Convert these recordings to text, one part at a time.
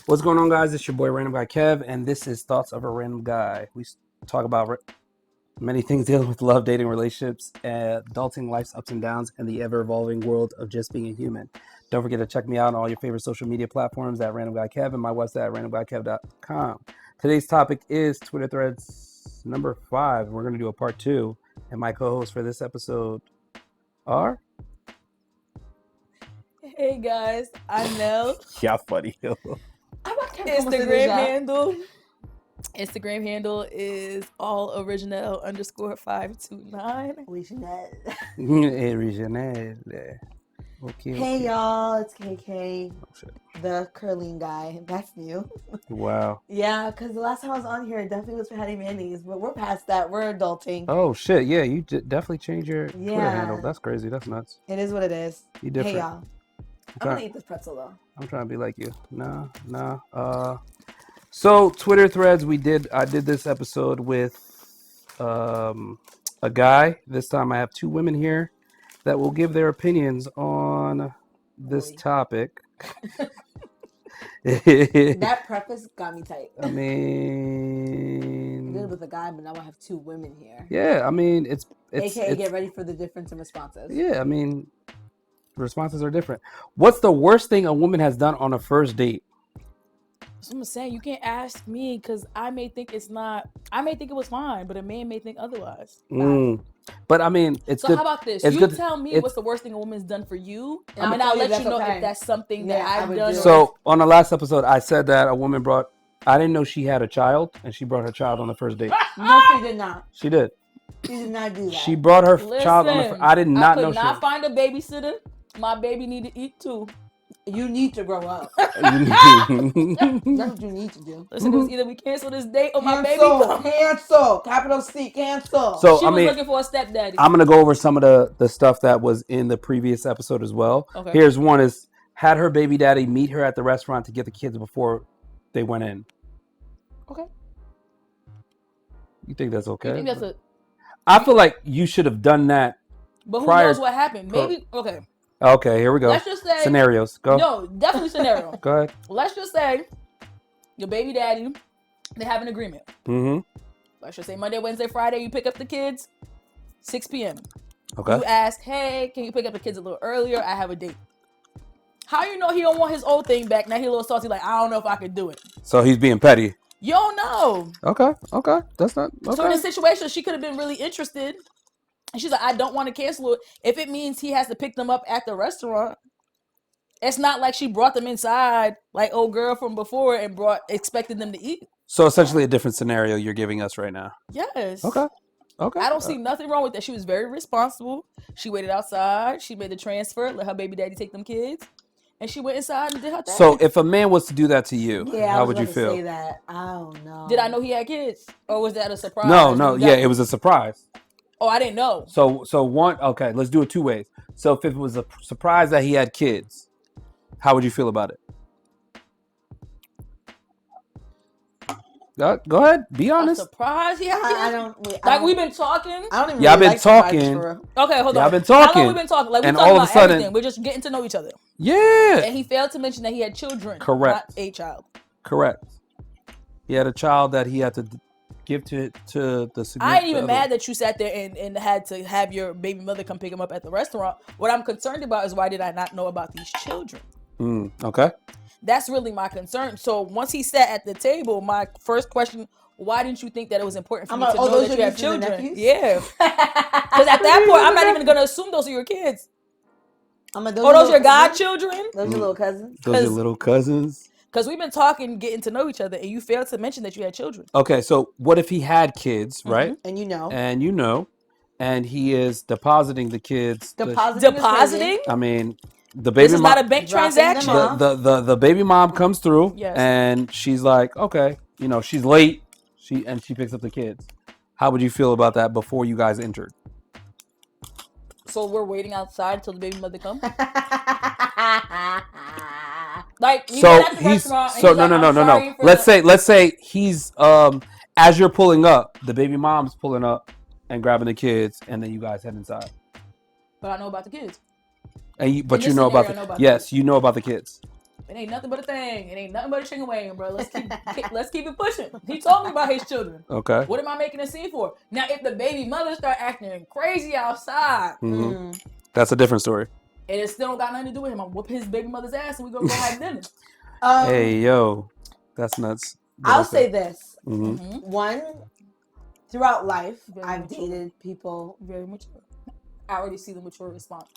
What's going on, guys? It's your boy Random Guy Kev, and this is Thoughts of a Random Guy. We talk about many things dealing with love, dating, relationships, adulting, life's ups and downs, and the ever-evolving world of just being a human. Don't forget to check me out on all your favorite social media platforms at Random Guy Kev and my website at randomguykev.com. Today's topic is Twitter threads number 5. We're going to do a part 2, and my co-hosts for this episode are... Hey guys, I'm Nell. Yeah, funny. Instagram handle is all original _529. Original. Okay. Hey y'all, it's KeKe, Oh, shit. the curling guy. That's new. Wow. Yeah, because the last time I was on here, it definitely was Patty Mandy's, but we're past that. We're adulting. Oh shit! Yeah, you definitely changed your Twitter Yeah. handle. That's crazy. That's nuts. It is what it is. You different. Hey y'all, I'm gonna eat this pretzel though. I'm trying to be like you. Nah. So Twitter threads. I did this episode with a guy. This time I have 2 women here that will give their opinions on this topic. That preface got me tight. I I did mean, it with a guy, but now I have 2 women here. yeah. I mean, it's AKA, get ready for the difference in responses. Yeah, I mean, responses are different. What's the worst thing a woman has done on a first date? So I'm saying you can't ask me because I may think it's not. I may think it was fine, but a man may think otherwise. But I mean, it's So good. how about this? it's You good- tell me it's- what's the worst thing a woman's done for you, And and I'll I'll tell you let you that's know okay. if that's something Yeah, that I I've would done. do it. So on the last episode, I said that a woman brought. I didn't know she had a child, and she brought her child on the first date. No, she did not. She did. She did not do that. She brought her Listen, child on the. I did not know could not she. find a babysitter. My baby need to eat too. You need to grow up. That's what you need to do. Listen, it was either we cancel this date or my baby Cancel, come. cancel, capital C, cancel. So She I was mean, looking for a stepdaddy. I'm gonna go over some of the stuff that was in the previous episode as well. Okay. Here's one: is had her baby daddy meet her at the restaurant to get the kids before they went in. Okay. You think that's okay? You think that's a? I feel like you should have done that. But who prior- knows what happened? Maybe. Okay. Okay, here we go. Let's just say Scenarios. Go. No, definitely scenario. Go ahead. Let's just say your baby daddy, they have an agreement. Mm-hmm. Let's just say Monday, Wednesday, Friday, you pick up the kids, 6 p.m. Okay. You ask, hey, can you pick up the kids a little earlier? I have a date. How you know he don't want his old thing back? Now he a little salty, like, I don't know if I could do it. So he's being petty. You don't know. Okay. That's not okay. So in this situation, she could have been really interested. And she's like, I don't want to cancel it. If it means he has to pick them up at the restaurant, it's not like she brought them inside like old girl from before and expected them to eat. So essentially a different scenario you're giving us right now. Yes. Okay. I don't see nothing wrong with that. She was very responsible. She waited outside. She made the transfer, let her baby daddy take them kids. And she went inside and did her thing. So if a man was to do that to you, Yeah, how I was would you about to feel? say that. I don't know. Did I know he had kids? Or was that a surprise? No. Yeah, it was a surprise. Oh, I didn't know. So one. Okay, let's do it 2 ways. So if it was a surprise that he had kids, how would you feel about it? Go ahead. Be A honest. surprise he had kids? I don't. Wait, Like, we've been talking. I don't even. Yeah, I've really been like surprises talking. for real. Okay, hold Yeah, on. I've been How long talking, we been talking? Like, we and talking all of a about sudden- everything. We're just getting to know each other. Yeah. And he failed to mention that he had children. Correct. Not a child. Correct. He had a child that he had to give to the significant I ain't even other. mad that you sat there and had to have your baby mother come pick him up at the restaurant. What I'm concerned about is why did I not know about these children? Okay. That's really my concern. So once he sat at the table, my first question, why didn't you think that it was important for I'm me like, to oh, know those that are you have nieces and children? nephews? Yeah. Because at that point, I'm not even going to assume those are your kids. I'm like, Oh, those your little godchildren? cousins? Those your little cousins? Those are 'Cause- little cousins. Because we've been talking, getting to know each other, and you failed to mention that you had children. Okay, so what if he had kids, right? And you know, And he is depositing the kids. Depositing? I mean, the baby This is mom. not a bank Dropping them transaction. off. the baby mom comes through, Yes. and she's like, okay, she's late. She picks up the kids. How would you feel about that before you guys entered? So we're waiting outside until the baby mother comes? Like, you So get at the he's restaurant and so he's no like, no no "I'm no sorry no. for Let's say he's as you're pulling up, the baby mom's pulling up and grabbing the kids, and then you guys head inside. But I know about the kids. And but In you this know scenario, about I know about yes, you know about the kids. It ain't nothing but a thing. It ain't nothing but a chicken wing, bro. Let's keep it pushing. He told me about his children. Okay. What am I making a scene for? Now, if the baby mother start acting crazy outside, That's a different story. and it still don't got nothing to do with him, I'm whoop his baby mother's ass, and we gonna go have dinner. Hey, yo, that's nuts. I'll say this. Mm-hmm. One, throughout life, Very I've mature. dated people. Very mature. I already see the mature response.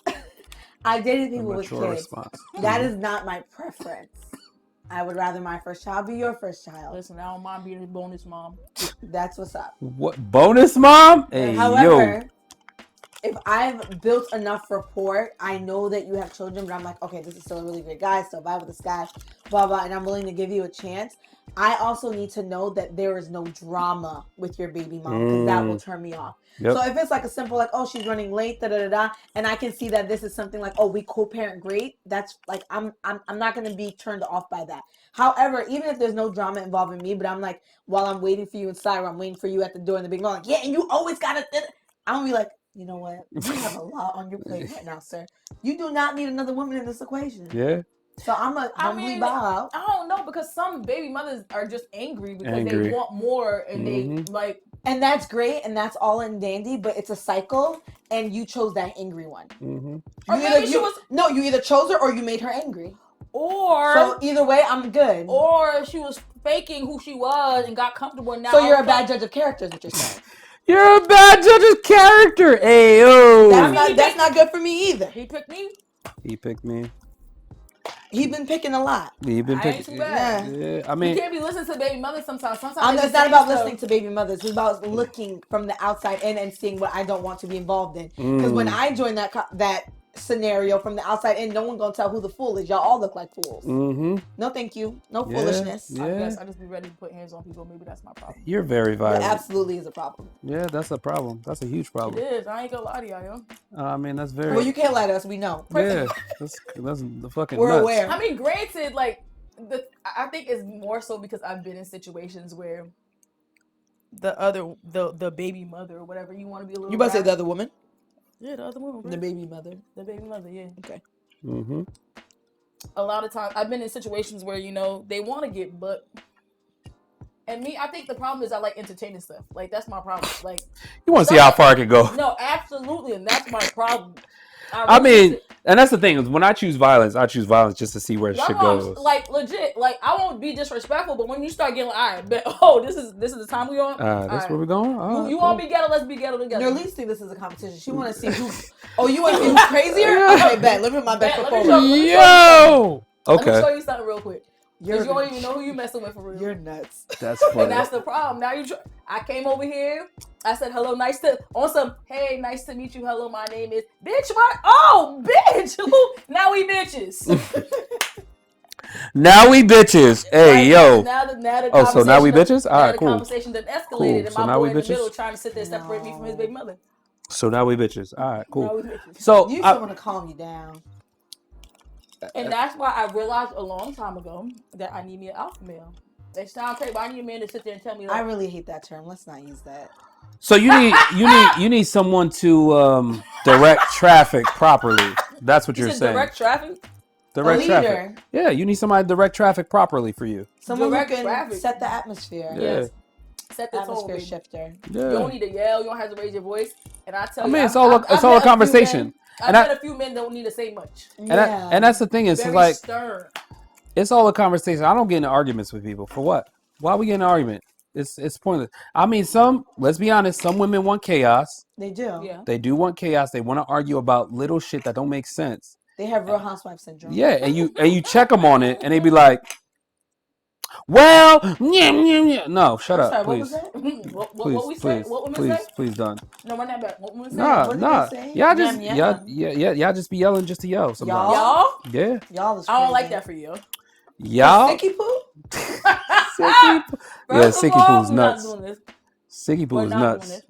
I dated people with Mature kids. response. That is not my preference. I would rather my first child be your first child. Listen, I don't mind being a bonus mom. That's what's up. What bonus mom? Hey, However, yo. if I've built enough rapport, I know that you have children, but I'm like, okay, this is still a really great guy, still vibe with this guy, blah, blah, and I'm willing to give you a chance. I also need to know that there is no drama with your baby mom, because that will turn me off. Yep. So if it's like a simple, like, oh, she's running late, da-da-da-da, and I can see that this is something like, oh, we co-parent great, that's like, I'm not going to be turned off by that. However, even if there's no drama involving me, but I'm like, while I'm waiting for you inside, or I'm waiting for you at the door in the big mom, like, yeah, and you always got to, I'm going to be like, you know what? You have a lot on your plate right now, sir. You do not need another woman in this equation. Yeah. So I'm a humbly bow out. I don't know, because some baby mothers are just angry because they want more, and they like. And that's great, and that's all and dandy, but it's a cycle, and you chose that angry one. Or maybe you either chose her or you made her angry. Or so either way, I'm good. Or she was faking who she was and got comfortable. And now so you're a bad judge of character, is what you're saying. You're a bad judge of character. Hey, yo. That's not good for me either. He picked me. He picked me. He been picking a lot. He been picking. Ain't too bad. Yeah, I mean, you can't be listening to baby mothers sometimes. It's not about listening to baby mothers. It's about looking from the outside in and seeing what I don't want to be involved in. Because when I join that scenario from the outside in, no one gonna tell who the fool is. Y'all all look like fools. No, thank you. No foolishness. Yeah. I just be ready to put hands on people. Maybe that's my problem. You're very violent. It absolutely is a problem. Yeah, that's a problem. That's a huge problem. It is. I ain't gonna lie to y'all, yo. I mean, that's very. Well, you can't lie to us. We know. Yeah, that's the fucking. We're nuts. aware. I mean, granted, like I think it's more so because I've been in situations where the baby mother or whatever you want to be a little. You about to say the other woman? Yeah, the other woman. The baby mother. The baby mother. Yeah. Okay. A lot of times I've been in situations where they want to get but. And me, I think the problem is I like entertaining stuff. Like, that's my problem. Like, you want to see how far I can go. No, absolutely, and that's my problem. I mean, and that's the thing is when I choose violence just to see where shit goes. Like, legit, like I won't be disrespectful, but when you start getting like, all right, bet, oh, this is the time we on. That's where we're going. You want to be ghetto? Let's be ghetto together. Nerlise think this is a competition. She want to see who. Oh, you want to see who's crazier? Okay, bet. Let me put my best foot forward. Yo. Okay. Let me show you something real quick. Because you don't even know who you messing with for real. You're nuts. That's funny. And that's the problem. Now I came over here. I said hello, hey, nice to meet you. Hello, my name is bitch. Oh, bitch. Now we bitches. Now we bitches. Hey, right, yo. So now we bitches? All right, cool. The conversation then escalated, cool. and So my now boy we in the bitches? middle trying to sit there and separate me from his big mother. So now we bitches. All right, cool. Now we bitches. So you still want to calm you down. And that's why I realized a long time ago that I need me an alpha male. It sounds crazy, but I need a man to sit there and tell me. Like, I really hate that term. Let's not use that. So you need someone to direct traffic properly. That's what you're saying. Direct traffic. Direct traffic. Yeah, you need somebody to direct traffic properly for you. Someone who can set the atmosphere. Yeah. Yes. Set the Atmosphere tone, shifter. Yeah. You don't need to yell. You don't have to raise your voice. And I tell you, it's all a conversation. I've met a few men don't need to say much. And that's the thing is, Very it's like stern. It's all a conversation. I don't get into arguments with people. For what? Why we get in an argument? It's pointless. I mean, let's be honest, some women want chaos. They do. Yeah. They do want chaos. They want to argue about little shit that don't make sense. They have Real Housewife syndrome. Yeah, and you check them on it, and they be like, "Well, yeah. No, shut up, please. What we say? What women say? Please, done. No, run that back. What women say? Nah. Y'all just be yelling just to yell sometimes. Y'all? Yeah. Y'all is I don't crazy. like that for you. Y'all? Sicky poo? Sicky poo? Yeah, Sicky poo's nuts. Sicky poo is nuts.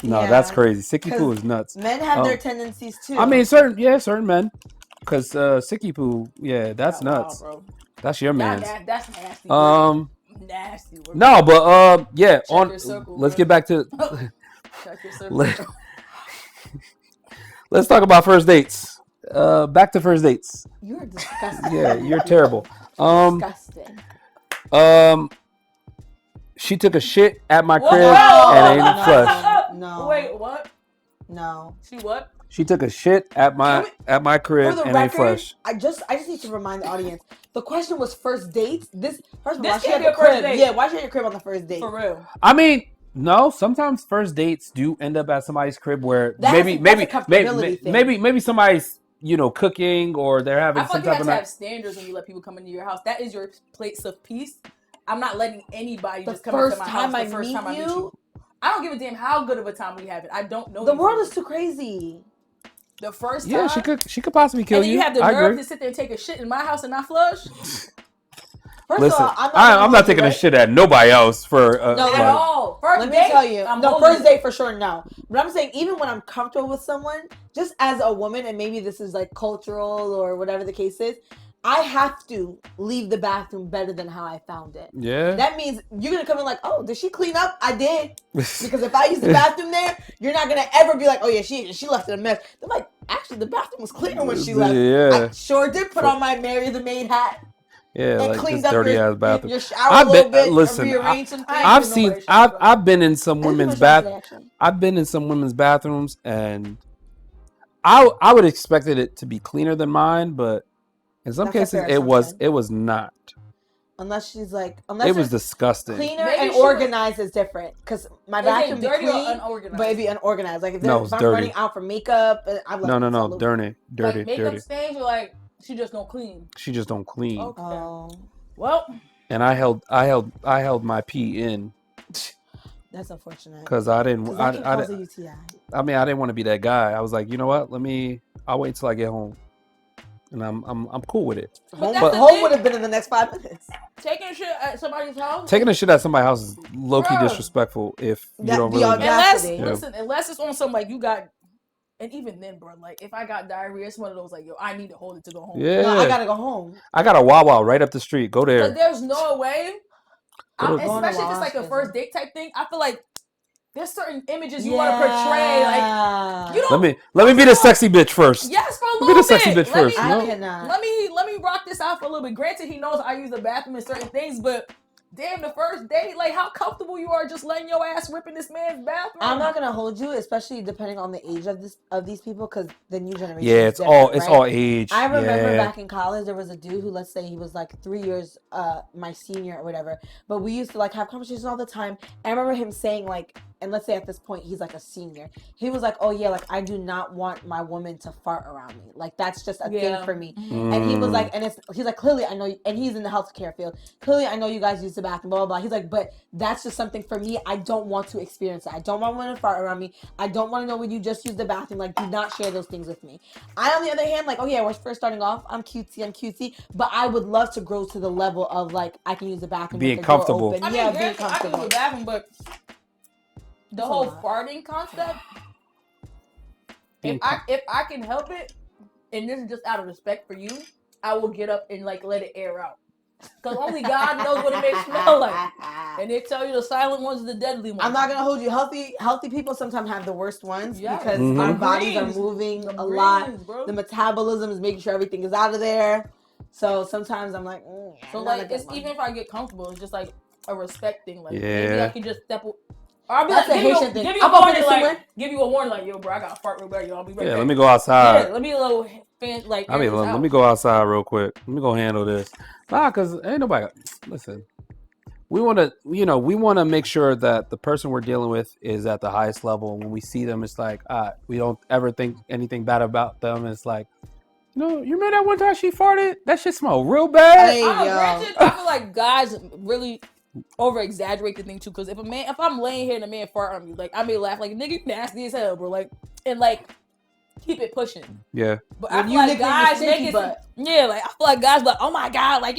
No, that's crazy. Sicky poo is nuts. Men have their tendencies too. I mean, certain men. Because Sicky poo, that's nuts. Wow, bro. That's your man. That's nasty. Nasty. Work. No, but circle, let's bro. get back to Check your circle. let's talk about first dates. Back to first dates. You're disgusting. Yeah, you're terrible. Disgusting. She took a shit at my Whoa, crib whoa, and whoa, ain't whoa, flush. No. Wait, what? No. She what? She took a shit at my crib For the and ain't record, flush. I just need to remind the audience. The question was first dates. First of all, This why she can't had be the a first crib? date. Yeah, why she had your crib on the first date? For real. I mean, no. Sometimes first dates do end up at somebody's crib where That's a comfortability thing. maybe somebody's cooking or they're having I feel some like you type have of to night. have standards when you let people come into your house. That is your place of peace. I'm not letting anybody just come into my house the first time I meet you. I don't give a damn how good of a time we have it. I don't know. The world is too crazy. The first time. Yeah, she could possibly kill and then you. you have the I nerve agree. to sit there and take a shit in my house and not flush. Listen, I'm not taking a shit at nobody else for no, at all. First let date, me tell you, I'm no, holding first date for sure, no. But I'm saying even when I'm comfortable with someone, just as a woman, and maybe this is like cultural or whatever the case is, I have to leave the bathroom better than how I found it. Yeah. That means you're gonna come in like, oh, did she clean up? I did. Because if I use the bathroom there, you're not gonna ever be like, oh yeah, she left it a mess. They're like, actually, the bathroom was cleaner when she left. Yeah. I sure did put on my Mary the Maid hat. Yeah, and like cleaned this up dirty ass bathroom. your shower a little bit. Listen, rearranged some things. I've been in some women's bathroom. I've been in some women's bathrooms, and I would expected it to be cleaner than mine, but in some cases it was not. Unless she's like, it was disgusting. Cleaner and organized is different. Because my bathroom be clean, unorganized? but it'd be unorganized. Like if I'm dirty. running out for makeup, I'm like, no, dirty. Like makeup stains, or like she just don't clean. She just don't clean. Okay. Oh. Well. And I held my pee in. That's unfortunate. Because I didn't. I mean, I didn't want to be that guy. I was like, you know what? I'll wait till I get home. And I'm cool with it. But home would have been in the next 5 minutes. Taking a shit at somebody's house. Taking a shit at somebody's house is low-key disrespectful if you don't really. Unless it's on some like you got, and even then, bro, like if I got diarrhea, it's one of those like, yo, I need to hold it to go home. Yeah, no, I gotta go home. I got a Wawa right up the street. Go there. But there's no way. Especially if it's like a first date type thing. I feel like there's certain images you want to portray. Like you don't. Let me be the sexy bitch first. Yes, for a little bit. Be the bit. sexy bitch first. Let me rock this out for a little bit. Granted, he knows I use the bathroom in certain things, but damn, the first date, like how comfortable you are just letting your ass rip in this man's bathroom. I'm not gonna hold you, especially depending on the age of these people, because the new generation. Yeah, it's all age. I remember back in college, there was a dude who, let's say, he was like 3 years my senior or whatever, but we used to like have conversations all the time. I remember him saying like, and let's say at this point he's like a senior, he was like, oh yeah, like I do not want my woman to fart around me, like that's just a thing for me. And he was like, he's like, clearly I know, and he's in the healthcare field, clearly I know you guys use the bathroom, blah blah blah. He's like, but that's just something for me, I don't want to experience it. I don't want women to fart around me. I don't want to know when you just use the bathroom. Like, do not share those things with me. I, on the other hand, like, oh yeah, we're first starting off, I'm cutesy, but I would love to grow to the level of like I can use the bathroom, being comfortable. I mean, being comfortable. I can use the bathroom, but the whole farting concept, if I can help it, and this is just out of respect for you, I will get up and like let it air out. Because only God knows what it may smell like. And they tell you the silent ones are the deadly ones. I'm not going to hold you. Healthy people sometimes have the worst ones because our bodies are moving a lot. Bro. The metabolism is making sure everything is out of there. So sometimes I'm like, so like, it's even if I get comfortable, it's just like a respect thing. Like maybe I can just step. Or I'll be like, give you a warning, like, yo, bro, I got to fart real bad, yo. I'll be right back. Let me go outside. Yeah, let me a little fan, like. Let me go outside real quick. Let me go handle this. Nah, cause ain't nobody. Listen, we want to make sure that the person we're dealing with is at the highest level. And when we see them, it's like, we don't ever think anything bad about them. It's like, you remember that one time she farted? That shit smelled real bad. Hey, I feel like guys really over exaggerate the thing too, because if I'm laying here and a man fart on me, like I may laugh like, nigga, you nasty as hell, bro, like, and like keep it pushing. Yeah. But I feel like guys make it, like I feel like guys like, oh my god, like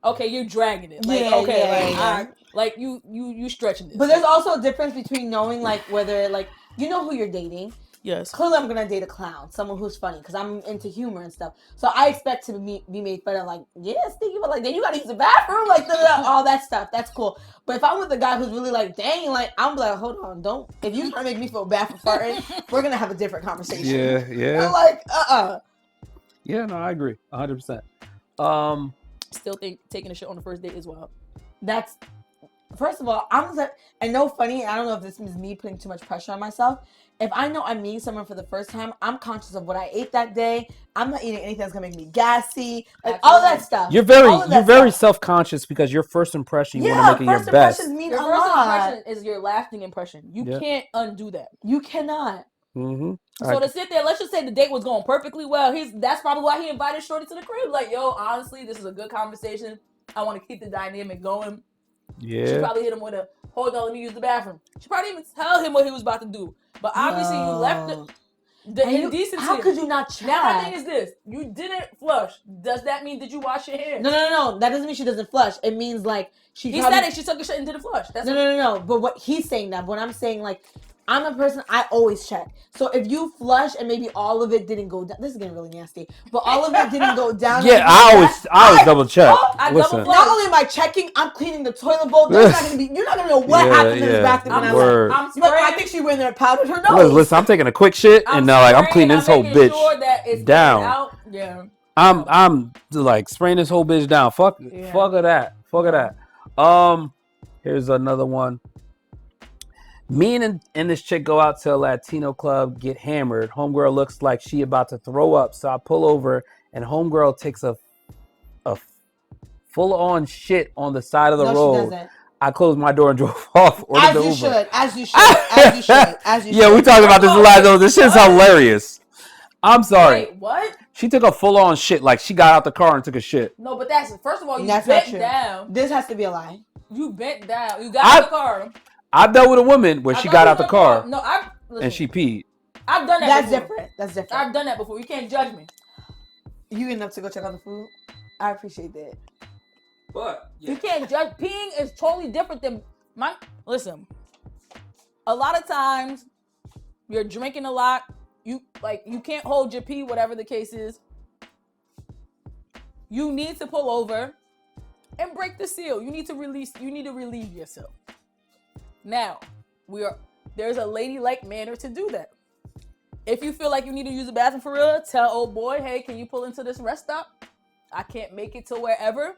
okay, you're dragging it, like like you stretching this. But there's also a difference between knowing like whether like you know who you're dating. Yes. Clearly, I'm gonna date a clown, someone who's funny, because I'm into humor and stuff. So I expect to be made fun of, like, stinky, but like, then you gotta use the bathroom, like, all that stuff. That's cool. But if I'm with a guy who's really like, dang, like, I'm like, hold on, don't. If you're trying to make me feel bad for farting, we're gonna have a different conversation. Yeah. I'm like, Yeah, no, I agree, 100%. Still think taking a shit on the first date is wild. That's first of all, I'm like, and no funny. I don't know if this is me putting too much pressure on myself. If I know I'm meeting someone for the first time, I'm conscious of what I ate that day. I'm not eating anything that's gonna make me gassy, like all that stuff. You're very self-conscious because your first impression, you want to make it your best. Impressions mean Your a first lot. impression is your lasting impression. You can't undo that. You cannot. Mm-hmm. So to sit there, let's just say the date was going perfectly well. That's probably why he invited Shorty to the crib. Like, yo, honestly, this is a good conversation. I want to keep the dynamic going. Yeah. She probably hit him with a, hold on, let me use the bathroom. She probably didn't even tell him what he was about to do. But obviously you left the indecency. How could you not check? Now my thing is this. You didn't flush. Does that mean did you wash your hands? No. That doesn't mean she doesn't flush. It means like He said it. She took a shit and didn't flush. That's no. But what he's saying that, what I'm saying, like, I'm a person, I always check. So if you flush and maybe all of it didn't go down, this is getting really nasty, but all of it didn't go down. Yeah, I always double check. Listen. Not only am I checking, I'm cleaning the toilet bowl. You're not gonna know what happened in this bathroom when I'm spraying. I think she went in there and powdered her nose. Listen, I'm taking a quick shit and now like I'm cleaning this whole bitch down. Yeah. I'm like spraying this whole bitch down. Fuck of that. Here's another one. Me and this chick go out to a Latino club, get hammered. Homegirl looks like she about to throw up, so I pull over, and homegirl takes a full-on shit on the side of the road. She doesn't. I closed my door and drove off. As you should. Yeah, we talked about this a lot, though. This shit's hilarious. I'm sorry. Wait, what? She took a full-on shit. Like, she got out the car and took a shit. No, but first of all, you bent down. This has to be a lie. You bent down. You got out the car. I've dealt with a woman where she got out the car and she peed. I've done that before. That's different. I've done that before. You can't judge me. You enough to go check on the food? I appreciate that. But you can't judge. Peeing is totally different than listen. A lot of times you're drinking a lot. You can't hold your pee, whatever the case is. You need to pull over and break the seal. You need to relieve yourself. Now, there's a ladylike manner to do that. If you feel like you need to use the bathroom for real, tell old boy, hey, can you pull into this rest stop? I can't make it to wherever.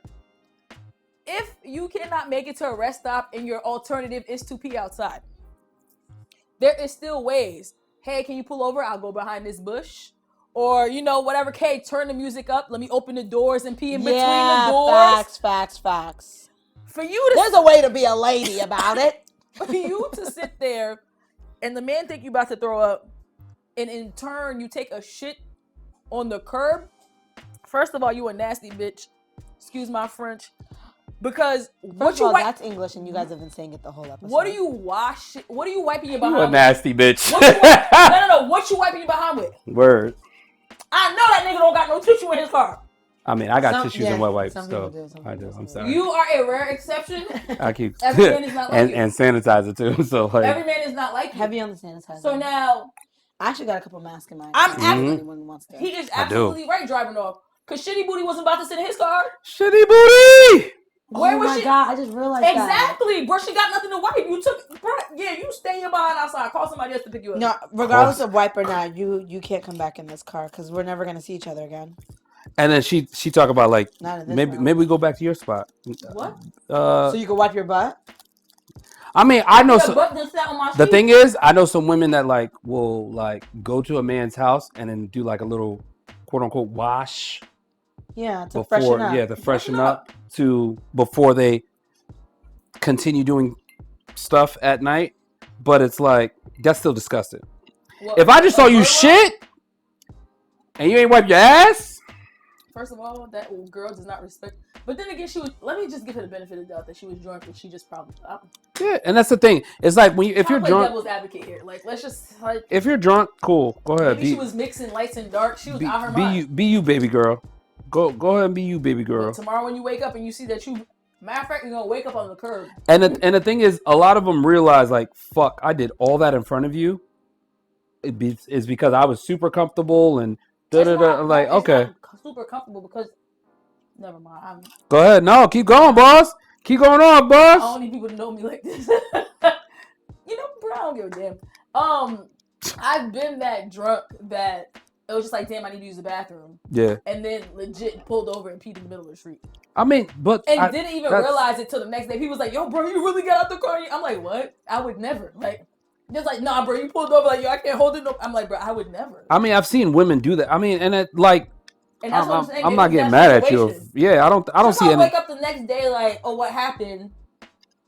If you cannot make it to a rest stop and your alternative is to pee outside, there is still ways. Hey, can you pull over? I'll go behind this bush. Or, whatever. Hey, turn the music up. Let me open the doors and pee in between the doors. Facts. For you to There's a way to be a lady about it. For you to sit there and the man think you about to throw up and in turn you take a shit on the curb. First of all, you a nasty bitch. Excuse my French. Because that's English and you guys have been saying it the whole episode. What are you wiping your behind with? You a nasty bitch. No. What you wiping your behind with? Word. I know that nigga don't got no tissue in his car. I mean, I got tissues and wet wipes, so I do. I'm sorry. You are a rare exception. I keep every man is not like you. And sanitizer too. So like every man is not like you. Heavy on the sanitizer. So now I actually got a couple masks in my. He is absolutely right driving off because Shitty Booty wasn't about to sit in his car. Shitty Booty. Where was she? God, I just realized exactly. Bro, she got nothing to wipe. You stay your behind outside. Call somebody else to pick you up. No, regardless of wipe or not, you can't come back in this car because we're never gonna see each other again. And then she talk about like maybe we go back to your spot. What? So you can wipe your butt. I mean, I know some. The thing is, I know some women that like will like go to a man's house and then do like a little quote unquote wash. Yeah, to freshen up. Yeah, to freshen up before they continue doing stuff at night. But it's like that's still disgusting. Well, if I just saw you shit and you ain't wipe your ass. First of all, that girl does not respect. But then again, let me just give her the benefit of the doubt that she was drunk and she just probably. Yeah, and that's the thing. It's like if you're drunk. Devil's advocate here. Like, let's just like. If you're drunk, cool. Go ahead. Maybe she was mixing lights and dark. She was out her mind. Be you, baby girl. Go ahead and be you, baby girl. But tomorrow when you wake up and you see that matter of fact, you're gonna wake up on the curb. And the thing is, a lot of them realize like, fuck, I did all that in front of you. It's because I was super comfortable and. Like okay. Super comfortable because. Never mind. Go ahead. No, keep going, boss. Keep going on, boss. I don't need people to know me like this. Bro, I don't give a damn. I've been that drunk that it was just like, damn, I need to use the bathroom. Yeah. And then legit pulled over and peed in the middle of the street. I mean, but and didn't even realize it till the next day. He was like, "Yo, bro, you really got out the car?" I'm like, "What? I would never." Like, just like, "Nah, bro, you pulled over." Like, "Yo, I can't hold it." No. I'm like, "Bro, I would never." I mean, I've seen women do that. I mean, and it like. And that's what I'm saying. I'm not getting mad at you. Yeah, I don't see any. Wake up the next day like, "Oh, what happened?"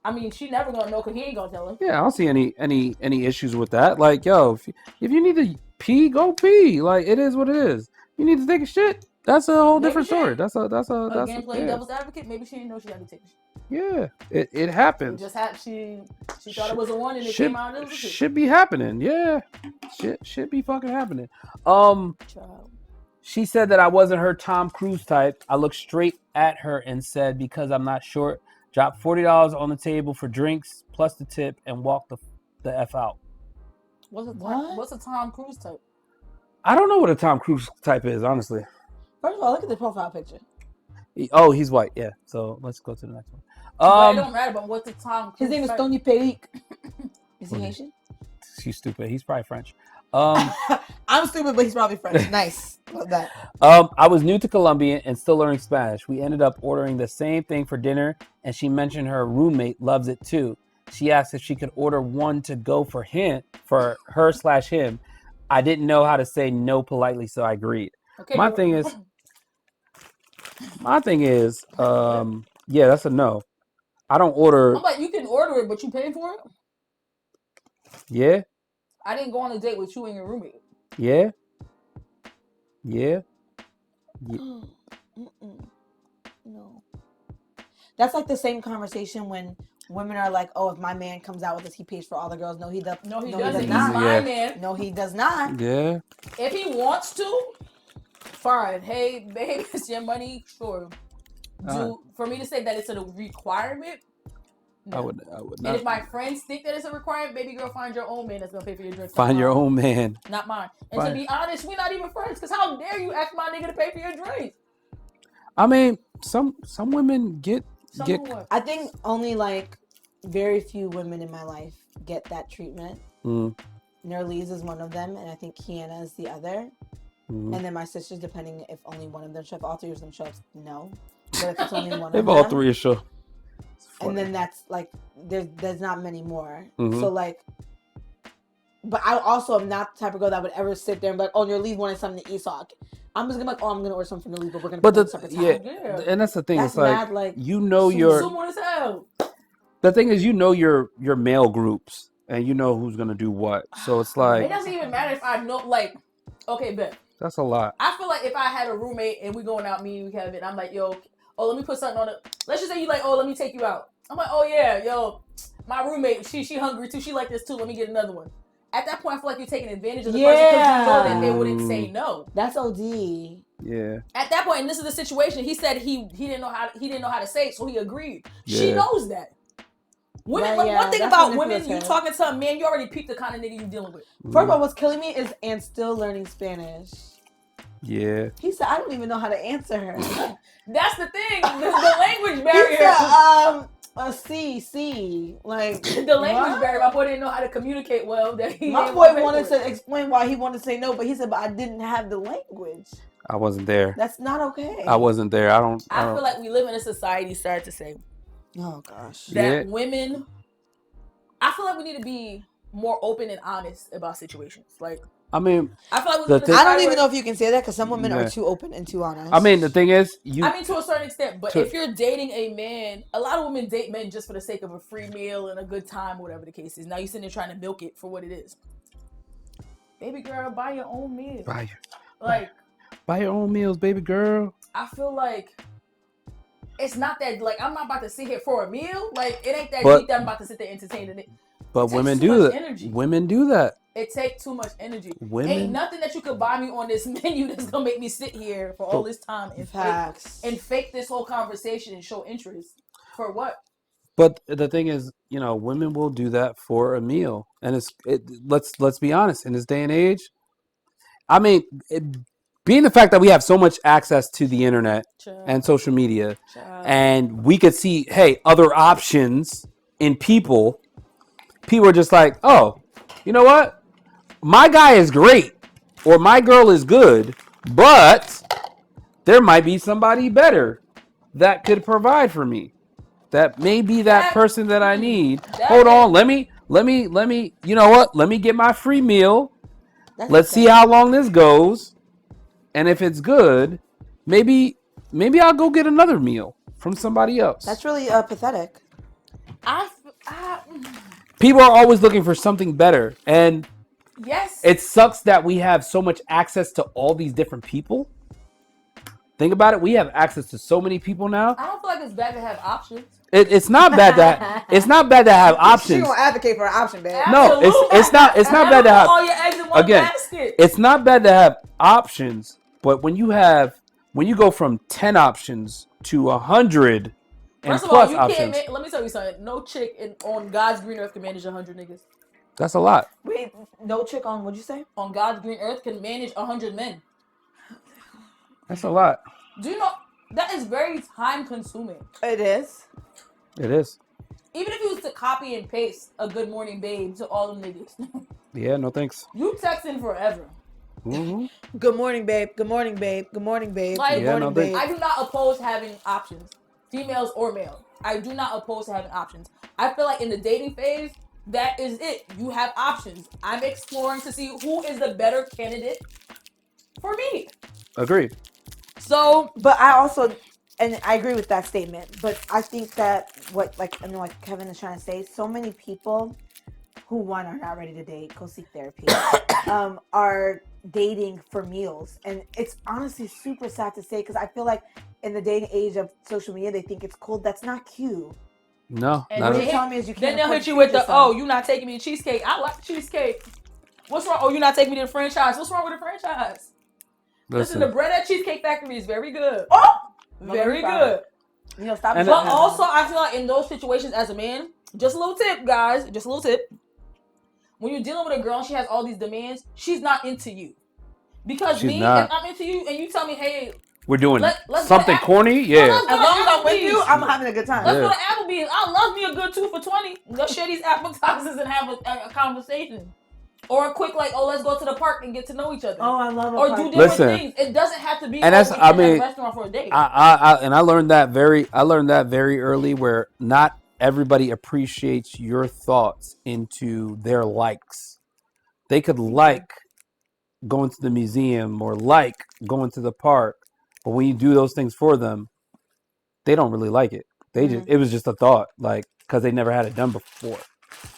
I mean, she never gonna know because he ain't gonna tell her. Yeah, I don't see any issues with that. Like, yo, if you need to pee, go pee. Like, it is what it is. You need to take a shit. That's a whole different story. That's again playing devil's advocate. Maybe she didn't know she had to take a shit. Yeah, it happens. It just happened. She thought it was a one, and it came out. It was a two. Should be happening. Yeah, should be fucking happening. Child. She said that I wasn't her Tom Cruise type. I looked straight at her and said, because I'm not short, drop $40 on the table for drinks plus the tip and walk the F out. What's a Tom Cruise type? I don't know what a Tom Cruise type is, honestly. First of all, look at the profile picture. He's white. Yeah. So let's go to the next one. But it don't matter. But what's the Tom Cruise? His name is type? Tony Perique. Is he Haitian? She's stupid. He's probably French. I'm stupid, but he's probably French. Nice. Love that. I was new to Colombia and still learning Spanish. We ended up ordering the same thing for dinner, and she mentioned her roommate loves it too. She asked if she could order one to go for her/him. I didn't know how to say no politely, so I agreed. Okay, my thing is, yeah, that's a no. I don't order. I'm like, you can order it, but you pay for it? Yeah. I didn't go on a date with you and your roommate. Yeah. No. That's like the same conversation when women are like, "Oh, if my man comes out with us, he pays for all the girls." No, he does. No, he does doesn't. not. He's my man. No, he does not. Yeah. If he wants to, fine. Hey, babe, it's your money. Sure. For me to say that it's a requirement. No. I would not. And if my friends think that it's a requirement, baby girl, find your own man that's gonna pay for your drinks. Find your own man. Not mine. And to be honest, we're not even friends. Cause how dare you ask my nigga to pay for your drinks? I mean, some women get. I think only like very few women in my life get that treatment. Nerlise is one of them, and I think Kiana is the other. And then my sisters, depending if only one of them show up, all three of them show up, no. But if it's only one of them, if all three are show. And then that's like there's not many more. So like, but I also am not the type of girl that would ever sit there and be like, "Oh, Nerlise wanted something to eat, so I'm just gonna be like, oh, I'm gonna order something from Nerlise, but we're gonna put it separate time." Yeah, and that's the thing. That's it's like you know your. The thing is, you know your male groups, and you know who's gonna do what. So it's like it doesn't even matter if I know. Like, okay, bet that's a lot. I feel like if I had a roommate and we going out, me and Kevin, I'm like, yo, oh, let me put something on it. Let's just say you like, oh, let me take you out. I'm like, oh yeah, yo, my roommate, she hungry too. She like this too. Let me get another one. At that point, I feel like you're taking advantage of the person because you know that they wouldn't say no. That's OD. Yeah. At that point, and this is the situation. He said he didn't know how to say it, so he agreed. Yeah. She knows that. Women, one thing about women, you talking to a man, you already peeped the kind of nigga you dealing with. First of all, what's killing me is and still learning Spanish. Yeah. He said, I don't even know how to answer her. That's the thing. The language barrier. He said, C. Like the language barrier. My boy didn't know how to communicate well. My boy wanted to explain why he wanted to say no, but he said, but I didn't have the language. I wasn't there. That's not okay. I wasn't there. I feel like we live in a society started to say, oh gosh, that women. I feel like we need to be more open and honest about situations. Like, I mean, I feel like I don't even know if you can say that because some women are too open and too honest. I mean, the thing is, to a certain extent, but if you're dating a man, a lot of women date men just for the sake of a free meal and a good time, whatever the case is. Now you're sitting there trying to milk it for what it is. Baby girl, buy your own meal. Buy your own meals, baby girl. I feel like it's not that, like, I'm not about to sit here for a meal. Like, it ain't that deep that I'm about to sit there entertaining it. But women do that. Women do that. It takes too much energy. Ain't nothing that you could buy me on this menu that's gonna make me sit here for all this time and fake this whole conversation and show interest. For what? But the thing is, women will do that for a meal, and let's be honest. In this day and age, I mean, being the fact that we have so much access to the internet and social media, and we could see, hey, other options in people are just like, oh, you know what? My guy is great. or my girl is good, but there might be somebody better that could provide for me. That may be that person that I need. Hold on, let me. You know what? Let me get my free meal. Let's see how long this goes, and if it's good, maybe I'll go get another meal from somebody else. That's really pathetic. People are always looking for something better, and yes, it sucks that we have so much access to all these different people. Think about it. We have access to so many people now. I don't feel like it's bad to have options. It's not bad that have options. She gonna advocate for an option, babe. No, it's not bad to have. All your eggs in one basket. It's not bad to have options, but when you go from 10 options to 100 and First of plus all, options. Let me tell you something. No chick on God's green earth can manage 100 niggas. That's a lot. Wait, no chick on what'd you say? On God's green earth can manage 100 men. That's a lot. Do you know that is very time consuming? It is. It is. Even if you was to copy and paste a good morning babe to all them niggas. Yeah, no thanks. You texting forever. Mm-hmm. Good morning, babe. Good morning, babe. Good morning, babe. Like, Good morning, babe. I do not oppose having options, females or male. I do not oppose having options. I feel like in the dating phase, that is it. You have options. I'm exploring to see who is the better candidate for me. Agreed. So, but I also, and I agree with that statement, but I think that what Kevin is trying to say, so many people who, one, are not ready to date, go seek therapy, are dating for meals. And it's honestly super sad to say, because I feel like in the dating age of social media, they think it's cool. That's not cute. No. And not what you're telling me is you can't. Then they'll hit you with the, oh, you're not taking me to cheesecake. I like cheesecake. What's wrong? Oh, you're not taking me to the franchise. What's wrong with the franchise? Listen, the bread at Cheesecake Factory is very good. Oh, very good. You know, stop. But also, I feel like in those situations, as a man, just a little tip, guys. Just a little tip. When you're dealing with a girl and she has all these demands, she's not into you. Because if I'm into you and you tell me, hey, we're doing let's something corny, yeah. As long as I'm with you, I'm having a good time. Let's go to Applebee's. I love me a good 2 for $20. Let's share these appetizers and have a conversation. Or a quick, like, oh, let's go to the park and get to know each other. Oh, I love it. Or do different things. It doesn't have to be and that's, at a restaurant for a date. I learned that very early, where not everybody appreciates your thoughts into their likes. They could like going to the museum or like going to the park, but when you do those things for them, they don't really like it. They just it was just a thought, like, because they never had it done before.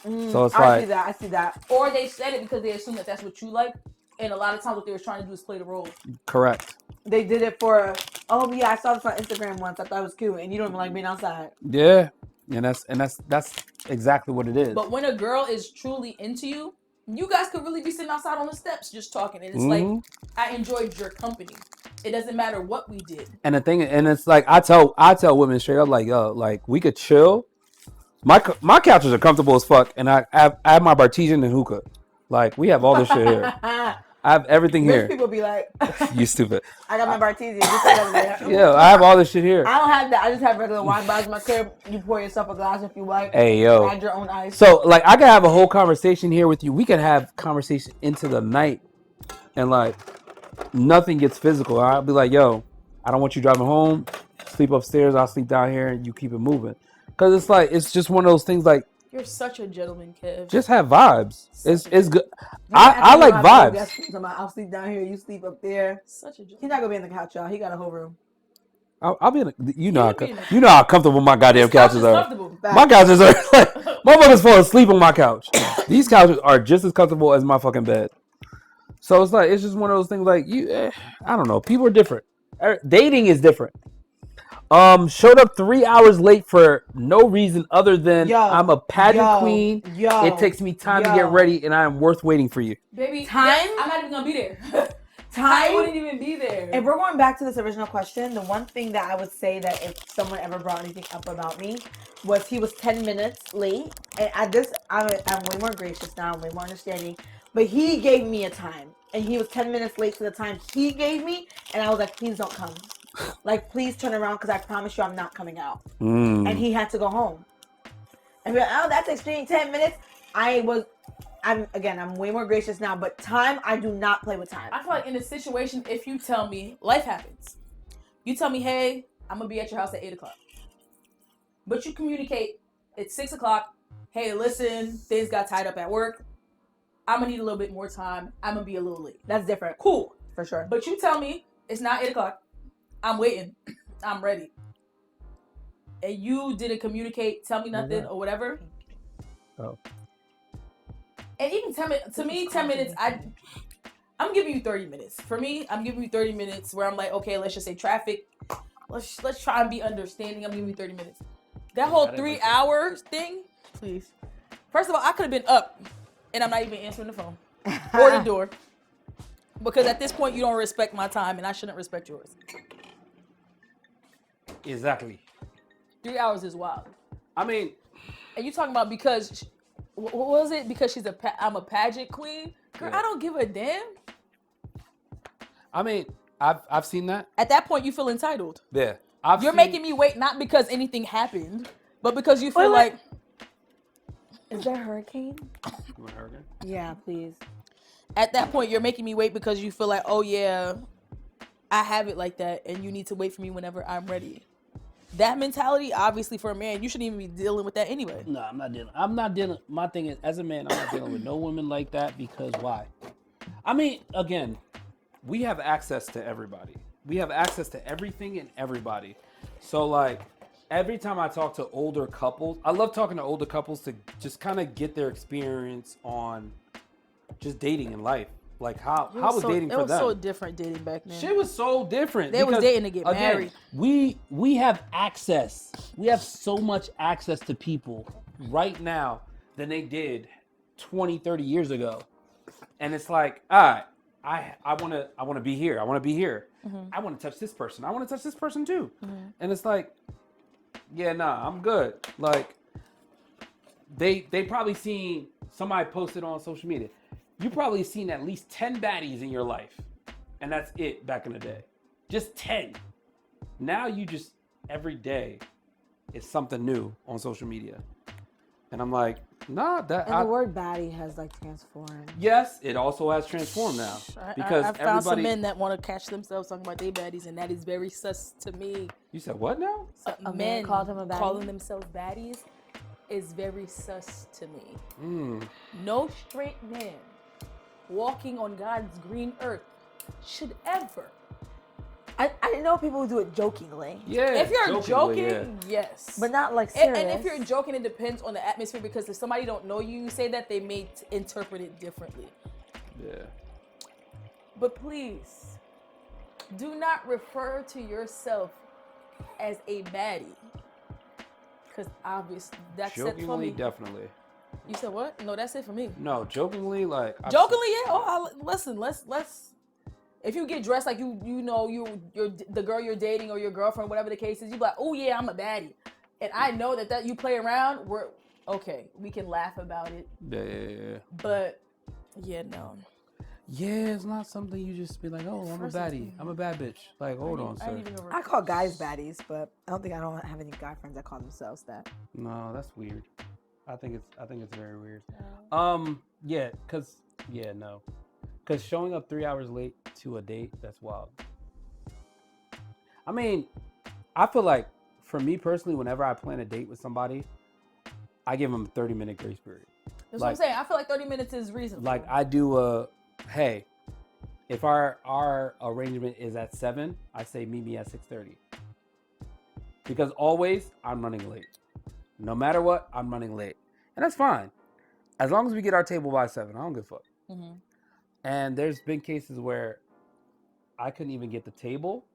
So it's I see that. Or they said it because they assume that that's what you like, and a lot of times what they were trying to do is play the role. Correct. They did it for, oh yeah, I saw this on Instagram once. I thought it was cute, and you don't even like being outside. Yeah, and that's exactly what it is. But when a girl is truly into you, you guys could really be sitting outside on the steps just talking, and it's like, I enjoyed your company. It doesn't matter what we did. And the thing, and it's like I tell women straight up, like, yo, like, we could chill. My couches are comfortable as fuck, and I have my Bartesian and hookah. Like, we have all this shit here. I have everything here. Rich people be like, you stupid. I got my Bartesian. Yeah, I have all this shit here. I don't have that. I just have regular wine bottles in my crib. You pour yourself a glass if you like. Hey, yo. Add your own ice. So, like, I could have a whole conversation here with you. We could have conversation into the night, and, like, nothing gets physical. I'll be like, yo, I don't want you driving home. Sleep upstairs. I'll sleep down here, and you keep it moving. Because it's like, it's just one of those things, like, you're such a gentleman, Kev. just have vibes. It's good. I like vibes. I'll sleep down here. You sleep up there. Such a gentleman. He's not gonna be in the couch, y'all. He got a whole room. I'll be in you know how comfortable my goddamn couches are. Back. My couches are like, motherfuckers fall asleep on my couch. These couches are just as comfortable as my fucking bed. So it's like, it's just one of those things, like, I don't know. People are different. Dating is different. Showed up 3 hours late for no reason other than I'm a pageant queen. It takes me time to get ready, and I am worth waiting for you. Baby, time? I'm not even gonna be there. I wouldn't even be there. If we're going back to this original question, the one thing that I would say that if someone ever brought anything up about me was he was 10 minutes late. And at this, I'm way more gracious now, I'm way more understanding. But he gave me a time, and he was 10 minutes late to the time he gave me, and I was like, please don't come. Like, please turn around, because I promise you I'm not coming out. And he had to go home. And we're like, oh, that's extreme, 10 minutes. I was I'm way more gracious now, but time, I do not play with time. I feel like in a situation, if you tell me life happens, you tell me, hey, I'm gonna be at your house at 8:00, but you communicate it's 6:00. Hey, listen, things got tied up at work. I'm gonna need a little bit more time. I'm gonna be a little late. That's different. Cool, For sure. but you tell me it's not 8:00. I'm waiting. I'm ready. And you didn't communicate, tell me nothing or whatever. Oh. And even 10 minutes, to me, 10 minutes, I'm giving you 30 minutes. For me, I'm giving you 30 minutes where I'm like, okay, let's just say traffic. Let's try and be understanding. I'm giving you 30 minutes. That whole 3 hours thing, please. First of all, I could have been up and I'm not even answering the phone or the door. Because at this point, you don't respect my time and I shouldn't respect yours. Exactly. 3 hours is wild. I mean, and you talking about because, what was it? Because I'm a pageant queen? Girl, yeah. I don't give a damn. I mean, I've seen that. At that point, you feel entitled. Yeah. You're making me wait not because anything happened, but because you feel like. Is there a hurricane? You want a hurricane? Yeah, please. At that point, you're making me wait because you feel like, oh yeah, I have it like that, and you need to wait for me whenever I'm ready. That mentality, obviously, for a man, you shouldn't even be dealing with that anyway. No, I'm not dealing. My thing is, as a man, I'm not dealing with no women like that because why? I mean, again, we have access to everybody. We have access to everything and everybody. So, like, every time I talk to older couples, I love talking to older couples to just kind of get their experience on just dating in life. Like, how was dating for them? It was so different dating back then. Shit was so different. They was dating to get married. We have access. We have so much access to people right now than they did 20, 30 years ago. And it's like, all right, I want to be here. I want to be here. Mm-hmm. I want to touch this person. I want to touch this person too. Mm-hmm. And it's like, yeah, nah, I'm good. Like, they probably seen somebody posted on social media. You probably seen at least 10 baddies in your life. And that's it back in the day. Just 10. Now you just, every day is something new on social media. And I'm like, nah, that. And the word baddie has like transformed. Yes, it also has transformed now. Because I've found some men that want to catch themselves talking about their baddies, and that is very sus to me. You said what now? A men calling themselves baddies is very sus to me. No straight man walking on God's green earth should ever. I know people who do it jokingly. Yeah. If you're joking, yes. But not like serious. And if you're joking, it depends on the atmosphere, because if somebody don't know you say that, they may interpret it differently. Yeah. But please, do not refer to yourself as a baddie. Because obviously, that's it for me. Definitely. You said what? No, that's it for me. No, jokingly, like. Jokingly, yeah. Listen, let's. If you get dressed like you're the girl you're dating or your girlfriend, whatever the case is, you be like, oh yeah, I'm a baddie, and I know that you play around. We're okay. We can laugh about it. Yeah. But yeah, no. Yeah, it's not something you just be like, oh, I'm a baddie. I'm a bad bitch. Like, hold on, sir. I call guys baddies, but I don't have any guy friends that call themselves that. No, that's weird. I think it's very weird. Yeah, because showing up 3 hours late to a date, that's wild. I mean, I feel like for me personally, whenever I plan a date with somebody, I give them a 30-minute grace period. That's what I'm saying. I feel like 30 minutes is reasonable. Like I do hey, if our arrangement is at 7, I say meet me at 6:30. Because always I'm running late. No matter what, I'm running late. And that's fine. As long as we get our table by 7, I don't give a fuck. Mm-hmm. And there's been cases where I couldn't even get the table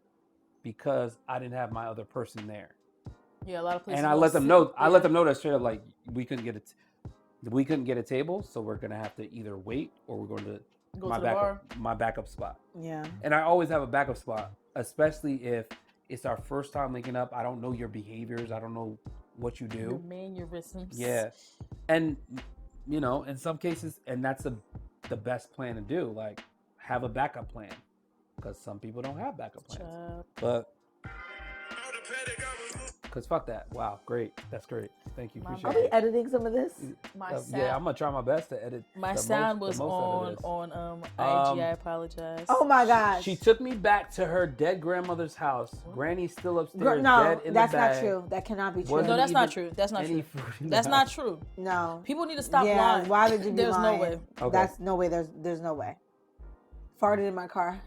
because I didn't have my other person there. Yeah, a lot of places. And I let them know. I let them know that straight up, like we couldn't get a table, so we're gonna have to either wait or we're going to my backup spot. Yeah. And I always have a backup spot, especially if it's our first time linking up. I don't know your behaviors. I don't know what you do. Your mannerisms. Yeah. And in some cases, and that's the best plan to do, like have a backup plan, because some people don't have backup plans. But Because fuck that. Wow, great. That's great. Thank you. My Appreciate Are we it. editing some of this? My sound, Yeah, I'm gonna try my best to edit. my the sound most was out of this. on IG. I apologize. Oh my gosh. She took me back to her dead grandmother's house. Granny's still upstairs, no, dead in that's the not bag. true. That cannot be true. Wasn't No, that's not even true. That's not any true. food in the That's house. not true. No. People need to stop Yeah, lying. why would you be There's lying? no way. Okay. That's no way. There's no way. Farted in my car.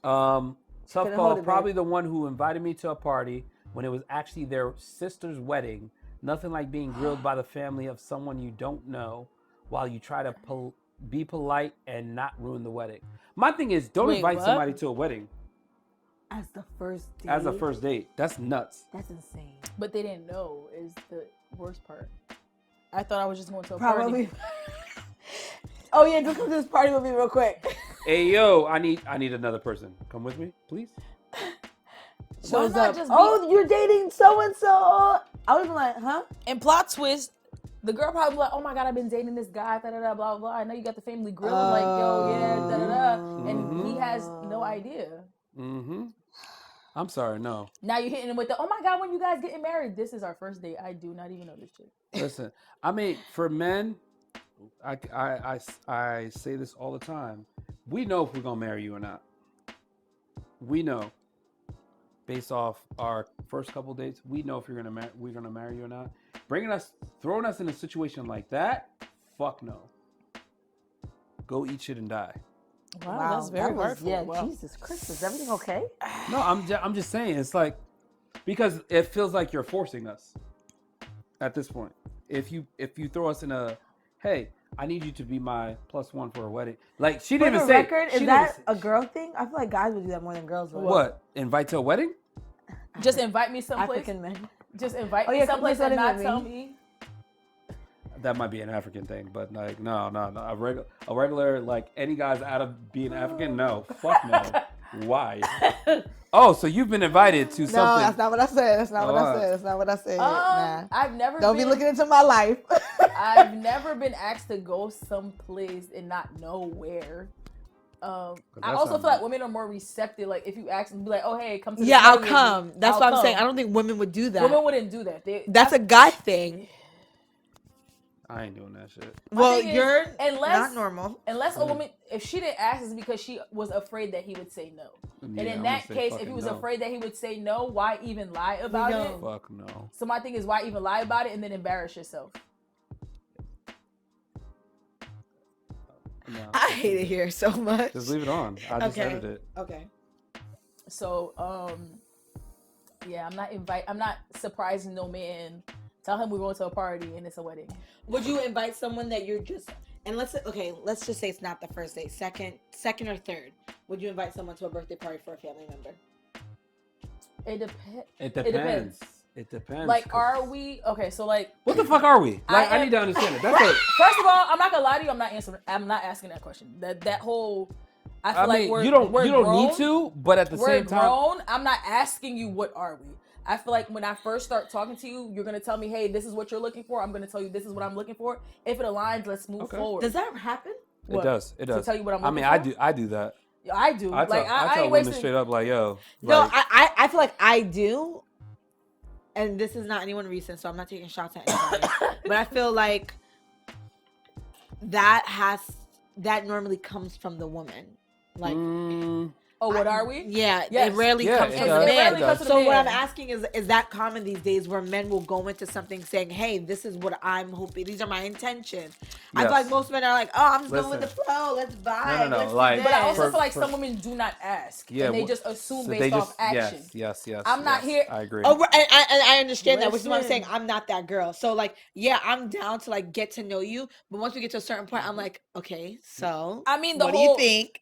Tough Couldn't hold call. it, Probably babe. the one who invited me to a party when it was actually their sister's wedding. Nothing like being grilled by the family of someone you don't know while you try to be polite and not ruin the wedding. My thing is, don't Wait, invite what? somebody to a wedding As the first date. as a first date. That's nuts. That's insane. But they didn't know is the worst part. I thought I was just going to a Probably. party. Oh yeah, just come to this party with me real quick. Hey yo, I need another person. Come with me, please. Shows not up. just be- Oh, you're dating so and so. I was like, huh? And plot twist, the girl probably like, oh my God, I've been dating this guy, da da da, blah blah. I know you got the family grill. Like, yo, yeah, da da da. And he has no idea. Mm-hmm. I'm sorry, no. Now you're hitting him with the, oh my God, when you guys getting married? This is our first date. I do not even know this chick. Listen, I mean, for men, I say this all the time. We know if we're gonna marry you or not. We know, based off our first couple dates, we know if we're gonna marry you or not. Throwing us in a situation like that, fuck no. Go eat shit and die. Wow, that's very hurtful. Yeah, Wow. Jesus Christ, is everything okay? No, I'm just saying, it's like, because it feels like you're forcing us at this point. If you throw us in a, hey, I need you to be my +1 for a wedding. Like, she For didn't the even say. record, she is didn't that even a girl thing? I feel like guys would do that more than girls would. what? Invite to a wedding? Just invite me someplace. African men. Just invite Oh, me yeah, someplace come and to not wedding tell with me. That might be an African thing, but like, no. A regular, like, any guy's out of being African? No. Fuck no. Why? Oh, so you've been invited to something. No, that's not what I said. That's not what I Oh. said. That's not what I said. Nah. I've never Don't be been, looking into my life. I've never been asked to go someplace and not know where. I that's also not feel like me. women are more receptive. Like if you ask them, be like, "Oh, hey, come to." Yeah, this I'll wedding with me." come. That's I'll what I'm come. saying. I don't think women would do that. Women wouldn't do that. That's a guy thing. I ain't doing that shit. Well, thing is, you're unless- not normal. Unless a woman, if she didn't ask, it's because she was afraid that he would say no. And Yeah, in I'm that gonna say case, if fucking he was no. afraid that he would say no, why even lie about know. it? Fuck no. So my thing is, why even lie about it and then embarrass yourself? No. I hate it here so much. Just leave it on. I just Okay. edited it. Okay. So, yeah, I'm not surprising no man. Tell him we're going to a party and it's a wedding. Would you invite someone that you're just and let's just say it's not the first date, second or third. Would you invite someone to a birthday party for a family member? It depends. It depends. It depends. Like, are we okay? So, like, What the fuck are we? Like, I am- need to understand it. That's it. first of all, I'm not gonna lie to you. I'm not asking that question. That whole. I feel I like mean, we're you don't grown. need to, but at the We're same time, grown. I'm not asking you what are we. I feel like when I first start talking to you, you're gonna tell me, "Hey, this is what you're looking for." I'm gonna tell you, "This is what I'm looking for." If it aligns, let's move Okay. forward. Does that ever happen? it does. It To does. tell you what I'm I looking mean, for? I do that. I do. I I tell ain't women wasting. straight up, like, yo, No, like, I feel like I do. And this is not anyone recent, so I'm not taking shots at anybody. But I feel like that normally comes from the woman. Like, Oh, what are we? yeah, Yes. it rarely Yeah, comes it from does. the It man. rarely comes to the So what man. I'm asking is that common these days where men will go into something saying, "Hey, this is what I'm hoping. These are my intentions." I feel Yes. like most men are like, "Oh, I'm just going with the Listen. flow. Let's vibe. No, Let's do like- this." But I also For- feel like for- some women do not ask, Yeah, and they wh- just assume so based they off action. Yes. I'm not yes, here- I agree. Oh, and I understand that, which is why I'm Listen. saying I'm not that girl. So like, yeah, I'm down to like get to know you, but once we get to a certain point, I'm like, okay, so I mean, the what do whole. you think?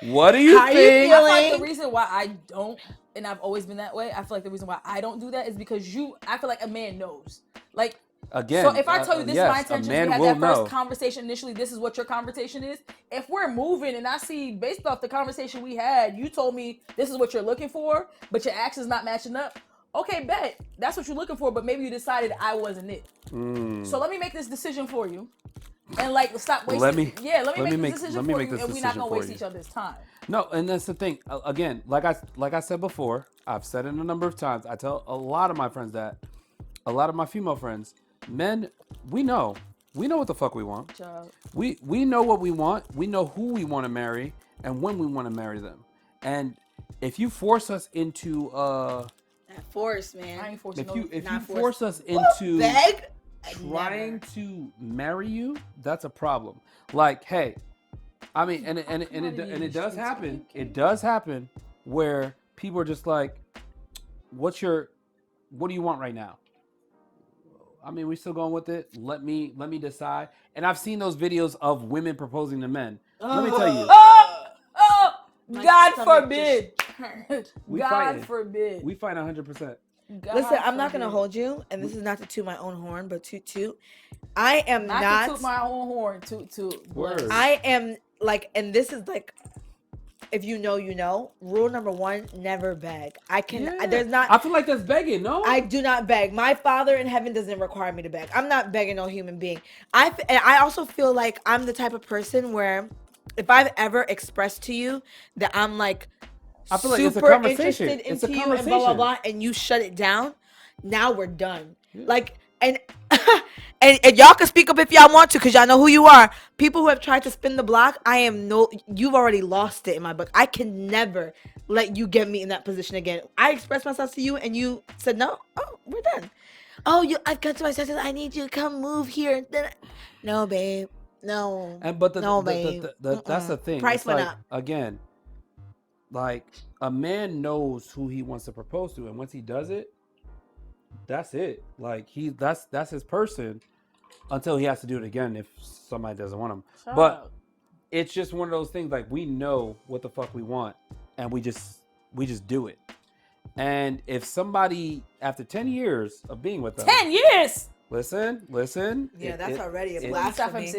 What do you How you think? I feel like the feeling? reason why I don't, and I've always been that way. I feel like the reason why I don't do that is because I feel like a man knows. Like, Again, so if I tell you this yes, is my a intentions, man we had will that first know. conversation initially, this is what your conversation is. If we're moving and I see based off the conversation we had, you told me this is what you're looking for, but your actions not matching up. Okay, bet. That's what you're looking for, but maybe you decided I wasn't it. So let me make this decision for you. and like stop wasting. Let me make this decision for you, and we're not gonna waste each other's time. No, and that's the thing. Again, like I said before, I've said it a number of times. I tell a lot of my friends that, a lot of my female friends, men, we know what the fuck we want. Child. We know what we want. We know who we want to marry and when we want to marry them. And if you force us into force, man. I ain't forcing if you force us into beg, trying to marry you, that's a problem. Like, hey, I mean, and it does happen. It does happen where people are just like, what do you want right now? I mean, we still going with it. Let me decide. And I've seen those videos of women proposing to men. Let me tell you. God forbid. God forbid. We fight 100%. Listen, I'm not gonna hold you, and this is not to toot my own horn, but toot. I am not to toot my own horn. Toot. Word. I am like, and this is like, if you know, you know. Rule number 1: never beg. There's not. I feel like that's begging. No, I do not beg. My Father in heaven doesn't require me to beg. I'm not begging no human being. I also feel like I'm the type of person where, if I've ever expressed to you that I'm like, I feel like super it's a conversation. interested into you and blah blah blah, and you shut it down, now we're done. Yeah. Like, and y'all can speak up if y'all want to, because y'all know who you are. People who have tried to spin the block, you've already lost it in my book. I can never let you get me in that position again. I expressed myself to you and you said no. Oh, we're done. Oh, I've got to my senses. I need you to come move here. No, babe. No. But babe. That's the thing. Price went up. Again, like, a man knows who he wants to propose to, and once he does it, that's it. Like, that's his person until he has to do it again if somebody doesn't want him. But it's just one of those things, like, we know what the fuck we want, and we just do it. And if somebody, after 10 years of being with them, 10 years. Listen. Yeah, that's already a blasphemy.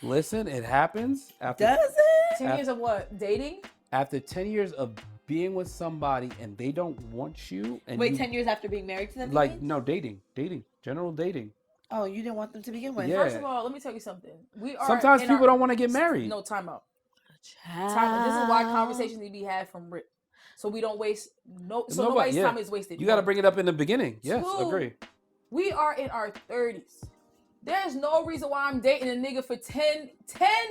Listen, it happens after. Does it? 10 years of what? Dating? After 10 years of being with somebody and they don't want you, and wait, 10 years after being married to them? Like, no, dating, general dating. Oh, you didn't want them to begin with? Yeah. First of all, let me tell you something. Sometimes people don't want to get married. No, time out. This is why conversations need to be had from rip, so we don't waste nobody's time is wasted. You got to bring it up in the beginning. Yes, 2, agree. We are in our 30s. There's no reason why I'm dating a nigga for 10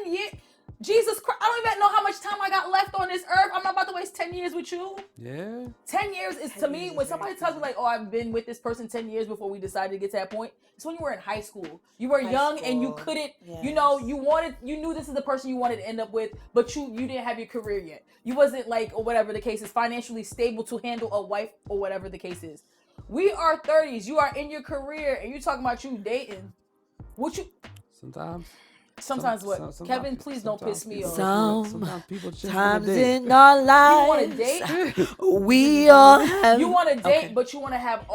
years. Jesus Christ, I don't even know how much time I got left on this earth. I'm not about to waste 10 years with you. Yeah. 10 years is, to me, when somebody tells me like, oh, I've been with this person 10 years before we decided to get to that point, it's when you were in high school. You were young and you couldn't, you knew this is the person you wanted to end up with, but you didn't have your career yet. You wasn't like, or whatever the case is, financially stable to handle a wife or whatever the case is. We are 30s. You are in your career and you're talking about you dating. Sometimes what? Kevin, please don't piss me off. Sometimes in our lives, you want to date? We all have. You want to date, but you want to have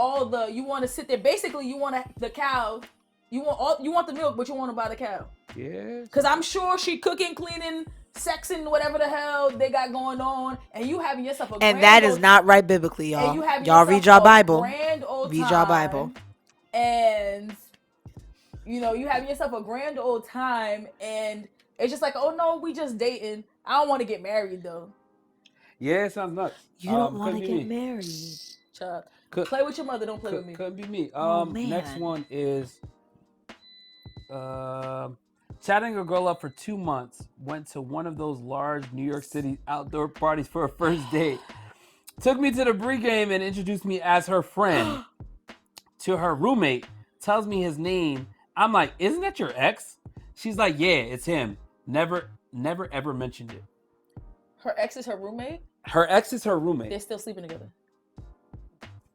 you want to sit there. Basically, you want the cow. You want the milk, but you want to buy the cow. Yeah. Because I'm sure she cooking, cleaning, sexing, whatever the hell they got going on, and you having yourself and that is not right biblically, y'all. Y'all read your Bible. Read your Bible. And you having yourself a grand old time, and it's just like, oh no, we just dating. I don't want to get married though. Yeah, it sounds nuts. You don't want to get married. Chuck, play with your mother. Don't play with me. Couldn't be me. Man. Next one is chatting a girl up for 2 months. Went to one of those large New York City outdoor parties for a first date. Took me to the pregame and introduced me as her friend to her roommate. Tells me his name. I'm like, isn't that your ex? She's like, yeah, it's him. Never ever mentioned it. Her ex is her roommate? Her ex is her roommate. They're still sleeping together.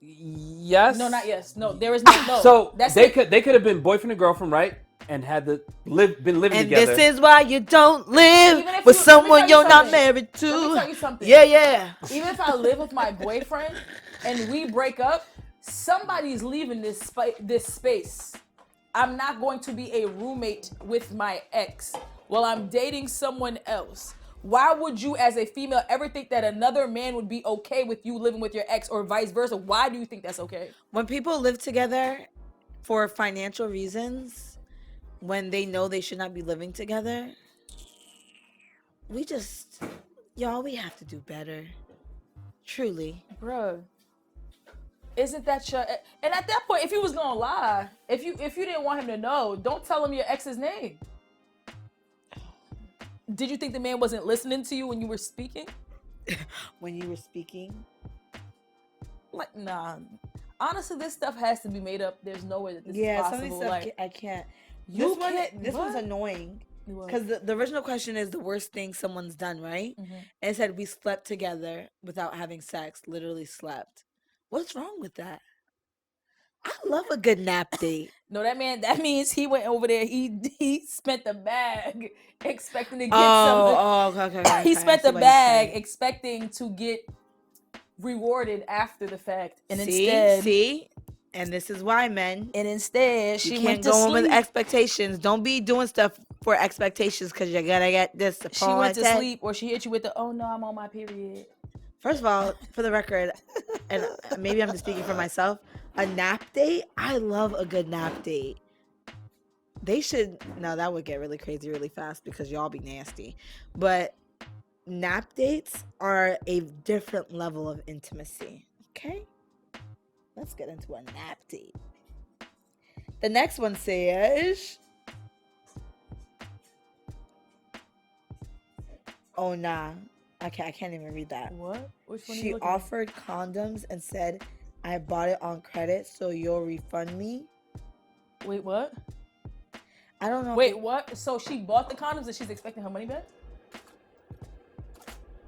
Yes. No, not yes. No, there is no. So they could have been boyfriend and girlfriend, right? And had been living together. And this is why you don't live with someone you're not married to. Let me tell you something. Yeah. Even if I live with my boyfriend and we break up, somebody's leaving this space. I'm not going to be a roommate with my ex while I'm dating someone else. Why would you, as a female, ever think that another man would be okay with you living with your ex or vice versa? Why do you think that's okay? When people live together for financial reasons, when they know they should not be living together, we have to do better. Truly. Bruh. Isn't that your... And at that point, if you was gonna lie, if you didn't want him to know, don't tell him your ex's name. Did you think the man wasn't listening to you when you were speaking? When you were speaking? Like, nah. Honestly, this stuff has to be made up. There's no way that this is possible. Some of these stuff I can't. You This one's annoying. Because the original question is the worst thing someone's done, right? Mm-hmm. And it said we slept together without having sex. Literally slept. What's wrong with that? I love a good nap date. No, that means he went over there. He spent the bag expecting to get something. Okay. He spent the bag expecting to get rewarded after the fact, and instead, and this is why, men. And instead, she can't went to go sleep. in with expectations. Don't be doing stuff for expectations because you gotta get this. She went to sleep, or she hit you with the, "Oh no, I'm on my period." First of all, for the record, and maybe I'm just speaking for myself, a nap date, I love a good nap date. They should, no, that would get really crazy really fast because y'all be nasty. But nap dates are a different level of intimacy. Okay? Let's get into a nap date. The next one says, oh, nah. I can't even read that. What? Which one? She offered condoms and said, I bought it on credit, so you'll refund me. Wait, what? I don't know. Wait, what? So she bought the condoms and she's expecting her money back?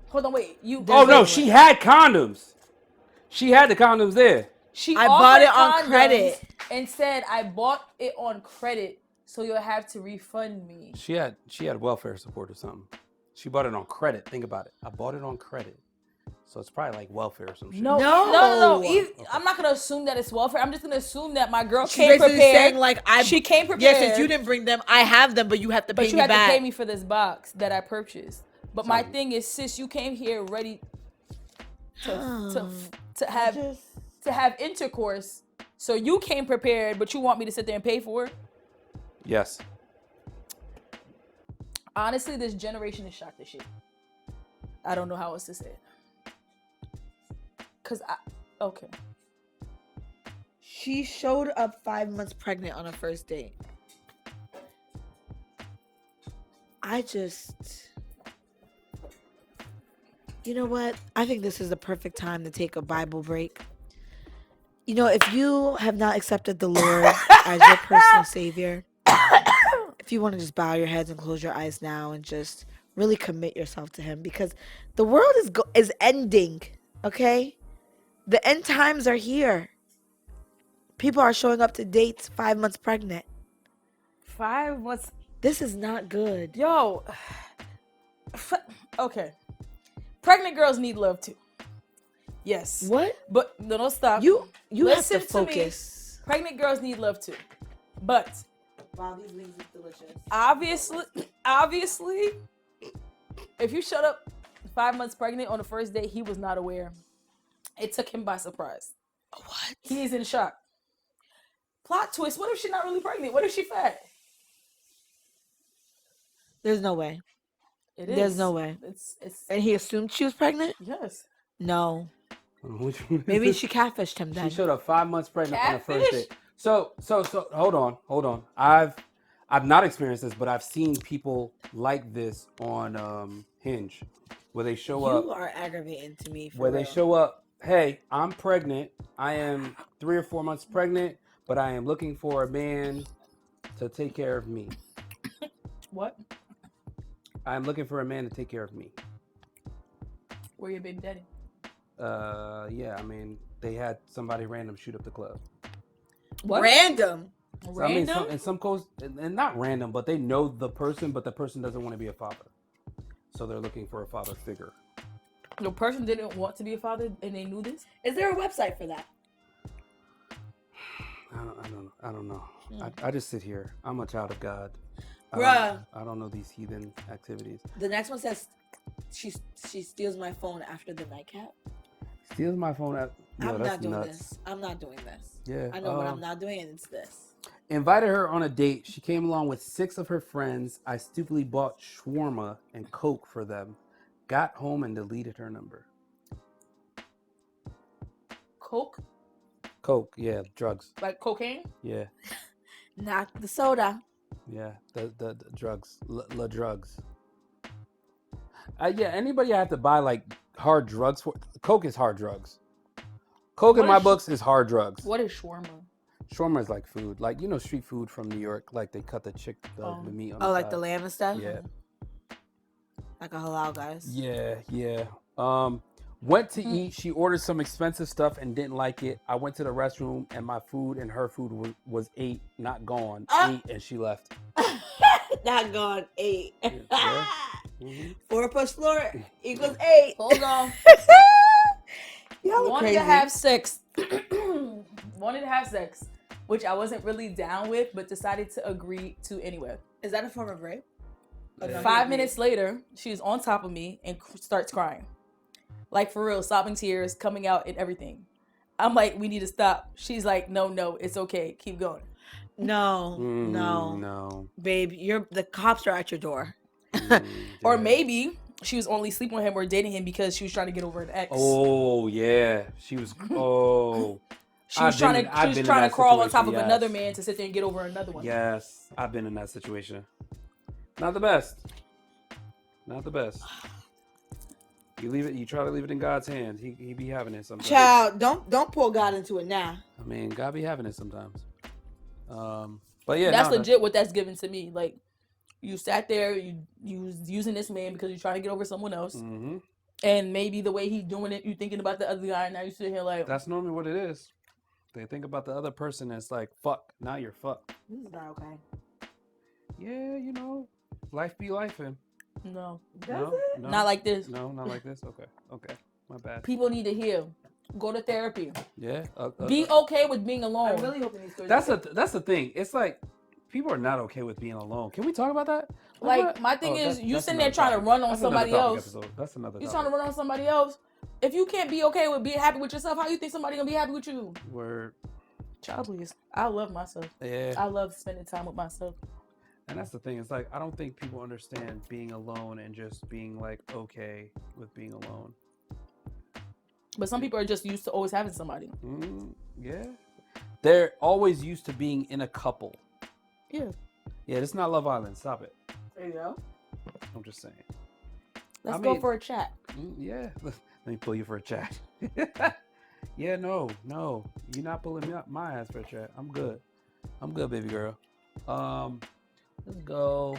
Hold on, wait. Oh no, she had condoms. She had the condoms there. I bought it on credit and said, I bought it on credit, so you'll have to refund me. She had welfare support or something. She bought it on credit. Think about it. I bought it on credit. So it's probably like welfare or some shit. No. Okay. I'm not gonna assume that it's welfare. I'm just gonna assume that my girl She's came prepared. Saying like she came prepared. Yes, since you didn't bring them, I have them, but you have to pay me back. But you have to pay me for this box that I purchased. But my thing is, sis, you came here ready to have intercourse. So you came prepared, but you want me to sit there and pay for it? Yes. Honestly, this generation is shocked as shit. I don't know how else to say it. Okay. She showed up 5 months pregnant on a first date. You know what? I think this is the perfect time to take a Bible break. You know, if you have not accepted the Lord as your personal savior, if you want to just bow your heads and close your eyes now and just really commit yourself to him, because the world is ending, okay? The end times are here. People are showing up to dates 5 months pregnant. 5 months? This is not good. Yo. Okay. Pregnant girls need love too. Yes. What? But no, don't stop. You Listen have to focus. To me. Pregnant girls need love too. But wow, these wings are delicious. Obviously, if you showed up 5 months pregnant on the first date, he was not aware. It took him by surprise. What? He is in shock. Plot twist, what if she's not really pregnant? What if she fat? There's no way. It is. There's no way. It's And he assumed she was pregnant? Yes. No. Maybe she catfished him then. She showed up 5 months pregnant on the first date. So hold on. I've not experienced this, but I've seen people like this on Hinge, where they show up. You are aggravating to me. Where they show up, hey, I'm pregnant. I am 3 or 4 months pregnant, but I am looking for a man to take care of me. What? I'm looking for a man to take care of me. Where your baby daddy? Yeah, I mean, they had somebody random shoot up the club. What? Random? So, I mean, in some coast, and not random, but they know the person, but the person doesn't want to be a father. So they're looking for a father figure. The person didn't want to be a father and they knew this? Is there a website for that? I don't know. I just sit here. I'm a child of God. Bruh. I don't know these heathen activities. The next one says she steals my phone after the nightcap. Steals my phone. I'm not doing this. I'm not doing this. Yeah. I know what I'm not doing, and it's this. Invited her on a date. She came along with 6 of her friends. I stupidly bought shawarma and Coke for them. Got home and deleted her number. Coke, Coke, yeah, drugs. like cocaine. Yeah, Not the soda. yeah, the drugs. La drugs. Yeah, anybody I have to buy like hard drugs for. Coke is hard drugs. Coke in What my is books is hard drugs. What is shawarma? Shawarma is like food, like street food from New York. Like they cut the meat on the Like side. the lamb and stuff. Yeah, Like a halal, guys. yeah. Went to eat. She ordered some expensive stuff and didn't like it. I went to the restroom and my food and her food was 8, not gone. 8, and she left. Not gone 8. Yeah. Mm-hmm. 4 plus 4 equals 8. Hold on. Y'all Wanted to have sex. Wanted to have sex, which I wasn't really down with, but decided to agree to anyway. Is that a form of rape? Yeah. 5 minutes later, she's on top of me and starts crying. Like for real, sobbing tears coming out and everything. I'm like, we need to stop. She's like, no, it's okay. Keep going. No. Babe, the cops are at your door. Or maybe she was only sleeping with him or dating him because she was trying to get over an ex. Oh yeah, she was. Oh, she was trying to crawl on top of another man to sit there and get over another one. Yes, I've been in that situation. Not the best. You leave it. You try to leave it in God's hands. He be having it sometimes. Child, don't pull God into it now. I mean, God be having it sometimes. But yeah, that's legit. What that's given to me, like. You sat there, you was using this man because you're trying to get over someone else. Mm-hmm. And maybe the way he's doing it, you thinking about the other guy, and now you sit here like... That's normally what it is. They think about the other person and it's like, fuck, now you're fucked. This is not okay. Yeah, life be lifing. No. Does it? No. Not like this. No, not like this? Okay. My bad. People need to heal. Go to therapy. Yeah. Be okay with being alone. I'm really hoping these stories... That's the thing. It's like, people are not okay with being alone. Can we talk about that? Like, my thing is, you sitting there trying to run on somebody else. That's another topic. You're trying to run on somebody else. If you can't be okay with being happy with yourself, how you think somebody gonna be happy with you? Word. Child, please. I love myself. Yeah. I love spending time with myself. And that's the thing. It's like, I don't think people understand being alone and just being like okay with being alone. But some people are just used to always having somebody. Yeah. They're always used to being in a couple. Yeah. Yeah, it's not Love Island. Stop it. There you go. I'm just saying. Let's go for a chat. Yeah. Let me pull you for a chat. Yeah, no. You're not pulling me up my ass for a chat. I'm good, baby girl. Let's go.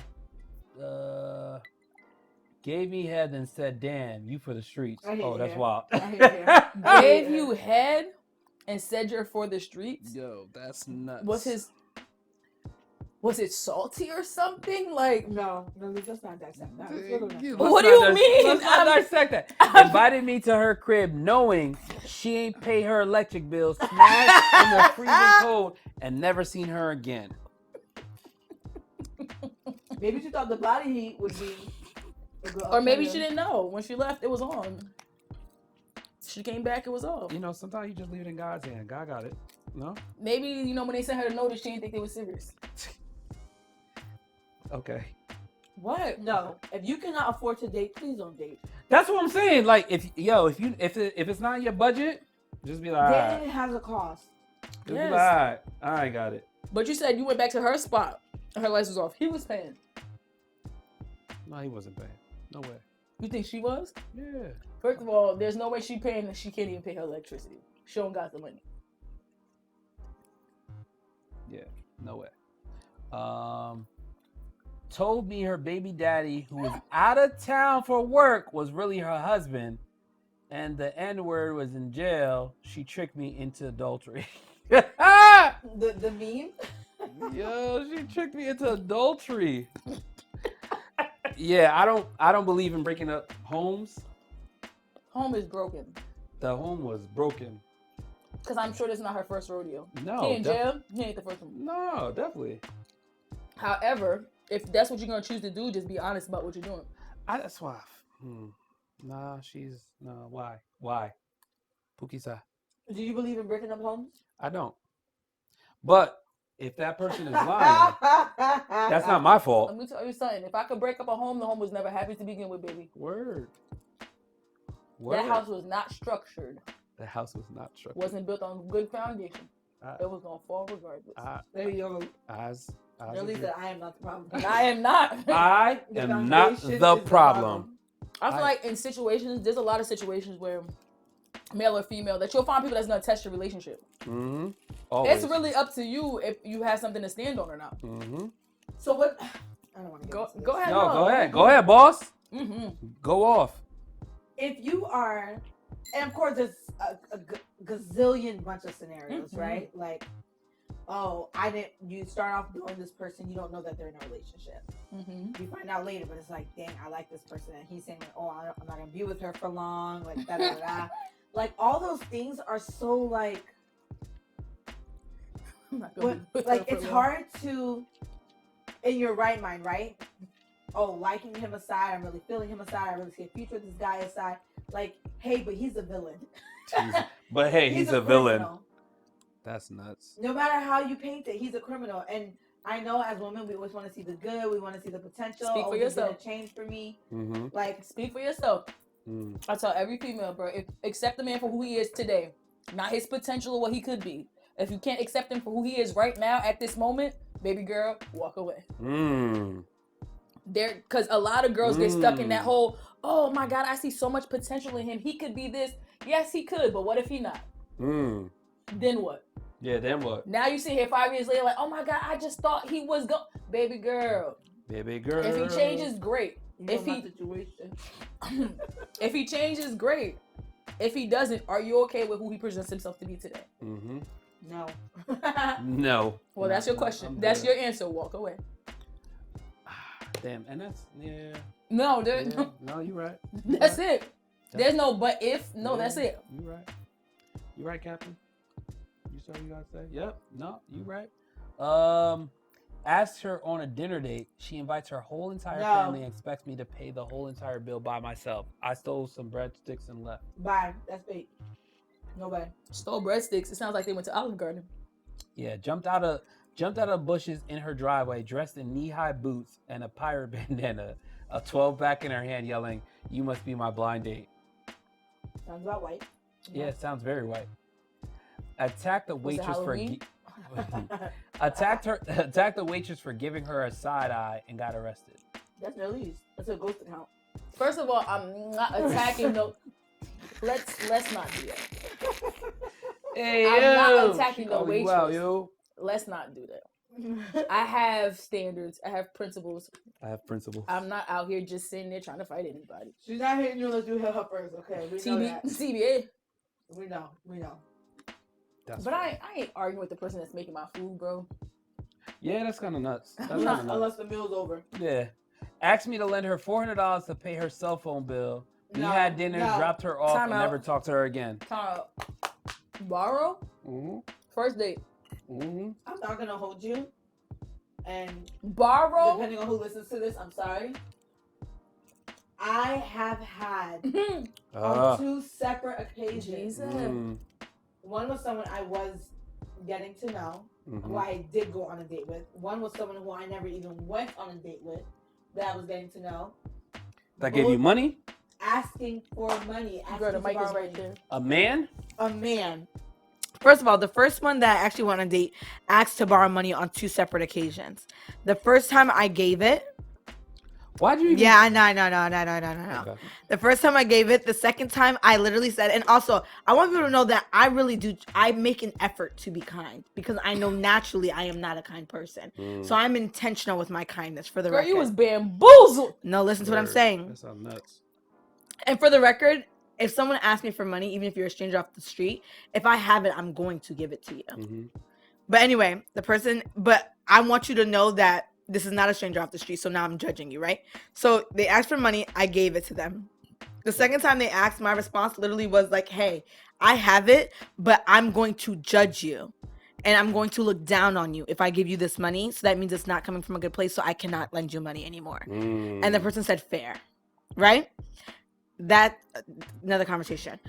Gave me head and said, damn, you for the streets. Oh, that's wild. Gave you head and said you're for the streets? Yo, that's nuts. Was it salty or something? Like, No, let's not dissect that. What do you mean? Let's not dissect that. Invited me to her crib knowing she ain't pay her electric bill, smashed in the freezing cold, and never seen her again. Maybe she thought the body heat would be a good or maybe she alternative. didn't know. When she left, it was on. She came back, it was off. Sometimes you just leave it in God's hand. God got it. No? Maybe, when they sent her the notice, she didn't think they were serious. Okay. What? No, if you cannot afford to date, please don't date. That's what I'm saying. Like, if it's not in your budget, just be like, all Dating right. has a cost. Just be like, all right. I got it. But you said you went back to her spot. Her lights was off. He was paying. No, he wasn't paying. No way. You think she was? Yeah. First of all, there's no way she paying and she can't even pay her electricity. She don't got the money. Yeah. No way. Told me her baby daddy, who was out of town for work, was really her husband, and the N-word was in jail. She tricked me into adultery. The meme? Yo, she tricked me into adultery. Yeah, I don't believe in breaking up homes. Home is broken. The home was broken. Because I'm sure this is not her first rodeo. No. He in jail, he ain't the first one. No, definitely. However, if that's what you're going to choose to do, just be honest about what you're doing. That's why. Why? Pookie-sa. Do you believe in breaking up homes? I don't. But if that person is lying, that's not my fault. Let me tell you something. If I could break up a home, the home was never happy to begin with, baby. Word. That house was not structured. The house was not structured. Wasn't built on good foundation. It was gonna fall regardless. There you go. Nerlise said, I am not the problem. I am not. I am not the problem. I feel like in situations, there's a lot of situations where male or female that you'll find people that's gonna test your relationship. Mm-hmm. It's really up to you if you have something to stand on or not. Mm-hmm. So what? I don't want to go ahead. No, go ahead. Go ahead, boss. Mm-hmm. Go off. If you are, and of course there's a gazillion bunch of scenarios, right? Like, oh, you start off doing this person, you don't know that they're in a relationship. Mm-hmm. You find out later, but it's like, dang, I like this person. And he's saying, like, oh, I'm not going to be with her for long. Like, da da da. Like, all those things are so, like, it's hard to, in your right mind, right? Oh, liking him aside, I'm really feeling him aside, I really see a future with this guy aside. Like, hey, but he's a villain. But hey, he's a villain. That's nuts. No matter how you paint it, he's a criminal. And I know as women, we always want to see the good. We want to see the potential. Speak for yourself. He's gonna change for me. Mm-hmm. Like, speak for yourself. I tell every female, bro, accept the man for who he is today, not his potential or what he could be. If you can't accept him for who he is right now at this moment, baby girl, walk away. Because a lot of girls get stuck in that whole, oh my God, I see so much potential in him. He could be this. Yes, he could, but what if he not? Then what? Yeah, then what? Now you sit here 5 years later like, oh my God, I just thought he was going. Baby girl. If he changes, great. If he changes, great. If he doesn't, are you okay with who he presents himself to be today? Mm-hmm. No. No. Well, that's your question. That's your answer. Walk away. Damn, and that's No, no, you're right. That's it. There's no but if. No, that's it. You're right. You're right, Captain. You saw what you gotta say? Yep. No, you right. Asked her on a dinner date. She invites her whole entire family and expects me to pay the whole entire bill by myself. I stole some breadsticks and left. Bye. That's fake. Nobody. Stole breadsticks. It sounds like they went to Olive Garden. Yeah, jumped out of bushes in her driveway, dressed in knee-high boots and a pirate bandana, a 12 back in her hand, yelling, "You must be my blind date." Sounds about white. Yeah, it sounds very white. Attacked the waitress for attacked the waitress for giving her a side eye and got arrested. That's Nerlise. That's a ghost account. First of all, I'm not attacking no. Let's not do that. Hey, I'm not attacking the waitress. Wow, yo. Let's not do that. I have standards. I have principles. I'm not out here just sitting there trying to fight anybody. She's not hitting you unless you hit her first, okay? We know that. CBA. We know. But I ain't arguing with the person that's making my food, bro. Yeah, that's kind of nuts. Unless the meal's over. Yeah. Asked me to lend her $400 to pay her cell phone bill. We had dinner, dropped her off, and never talked to her again. Borrow? Mm-hmm. First date. Mm-hmm. I'm not going to hold you. And borrow? Depending on who listens to this, I'm sorry. I have had on 2 separate occasions. One was someone I was getting to know, who I did go on a date with. One was someone who I never even went on a date with, that I was getting to know. That gave you money? Asking for money. Girl, the mic is right there. A man? A man. First of all, the first one that I actually went on a date asked to borrow money on 2 separate occasions. The first time I gave it. Why'd you even... Yeah, no. Okay. The first time I gave it, the second time I literally said, and also I want people to know that I make an effort to be kind because I know naturally I am not a kind person. So I'm intentional with my kindness for the record. Girl, you was bamboozled. No, listen to what I'm saying. That sounds nuts. And for the record, if someone asks me for money, even if you're a stranger off the street, if I have it, I'm going to give it to you. But anyway, but I want you to know that this is not a stranger off the street, so now I'm judging you, right? So they asked for money, I gave it to them. The second time they asked, my response literally was like, hey, I have it, but I'm going to judge you. And I'm going to look down on you if I give you this money. So that means it's not coming from a good place, so I cannot lend you money anymore. And the person said, fair, right? that another conversation.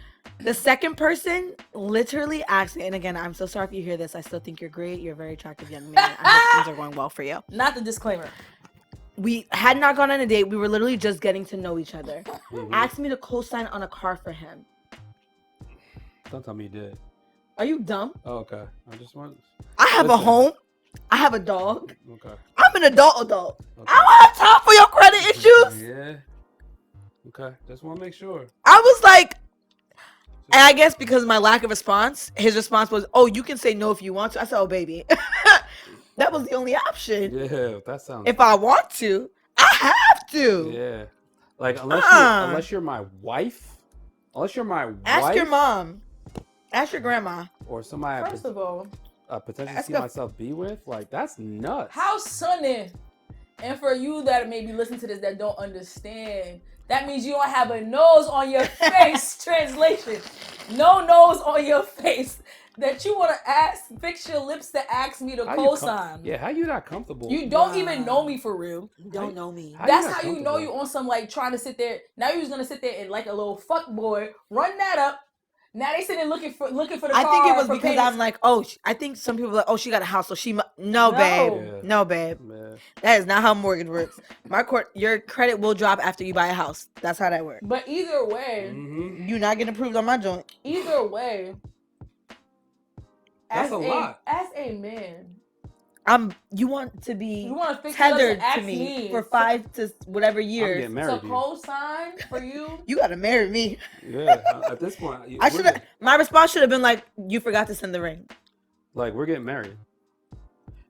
The second person literally asked me, and again, I'm so sorry if you hear this. I still think you're great. You're a very attractive young man. I hope things are going well for you. Not the disclaimer. We had not gone on a date. We were literally just getting to know each other. Asked me to co-sign on a car for him. Don't tell me you did. Are you dumb? Oh, okay. I just want. I have a home. I have a dog. Okay. I'm an adult. Okay. I don't have time for your credit issues. Yeah. Okay. Just want to make sure. I was like, and I guess because of my lack of response, his response was, "Oh, you can say no if you want to." I said, "Oh, baby." That was the only option. Yeah, that sounds. If I want to, I have to. Yeah. Like unless you're my wife, Ask your mom. Ask your grandma. or somebody First of all, I potentially ask see a- myself be with, like that's nuts. how sunny. And for you that maybe listen to this that don't understand, that means you don't have a nose on your face. Translation. No nose on your face. That you want to fix your lips to ask me to How you co-sign. Yeah, how you not comfortable? You don't even know me for real. You don't know me. That's not how you know comfortable? you on some like trying to sit there. Now you was gonna sit there and like a little fuck boy, run that up. Now they sitting looking for the car. I think it was for because payments. I'm like, oh, I think some people are like, oh, she got a house, so she no, babe, Yeah. no, babe. Man. That is not how mortgage works. Your credit will drop after you buy a house. That's how that works. But either way, Mm-hmm. You not getting approved on my joint. either way, That's a lot. As a man, You want to be you want to fix your lips tethered and ask to me for to- 5 to whatever I'm years. getting married to to you. co-sign for you. You gotta marry me. Yeah. At this point, I should have. My response should have been like, "You forgot to send the ring." like we're getting married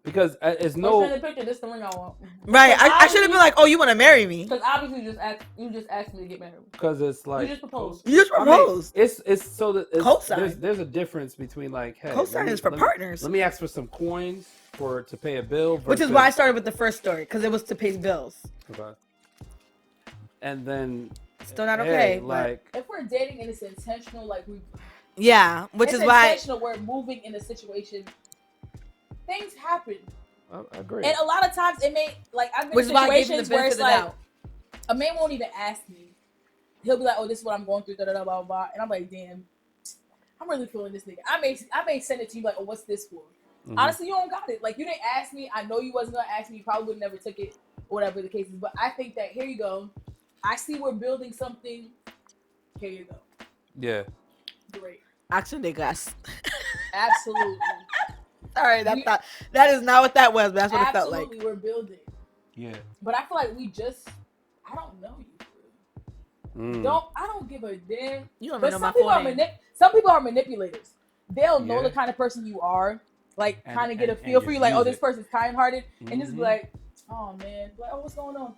because it's Send no. the picture. This is the ring I want. Right. Because I should have been like, "Oh, you want to marry me?" Because obviously you just asked me to get married. Because it's like You just proposed. You just I mean, proposed. it's so that Cosign. there's a difference between like hey, Co-sign is for partners. Let me ask for some coins to pay a bill. Which is why I started with the first story, because it was to pay bills. Okay. And then Still not hey, okay. but like If we're dating and it's intentional, like yeah, which it's is why. intentional, we're moving in a situation. Things happen, I agree. and a lot of times it may like I've been Which in is why I gave him the situations where benefit it's of the like doubt. a man won't even ask me. He'll be like, "Oh, this is what I'm going through," da da da blah blah, and I'm like, "Damn, I'm really feeling this nigga." I may send it to you like, "Oh, what's this for?" Mhm. Honestly, you don't got it. Like you didn't ask me. I know you wasn't gonna ask me. You probably would never took it, or whatever the case is. But I think that here you go. I see we're building something. Here you go. Yeah. Great. Action de gas. Absolutely. Sorry, that is not what that was, but that's what it felt Absolutely, like. we're building. Yeah. But I feel like I don't know you. Mm. I don't give a damn. You don't But even know some my people full are name. some people are manipulators. They'll know Yeah. the kind of person you are, like And- kind of get a and feel for just you, like, use oh, this it. person's kind-hearted, and just be Mhm. like, oh man, like, oh, what's going on?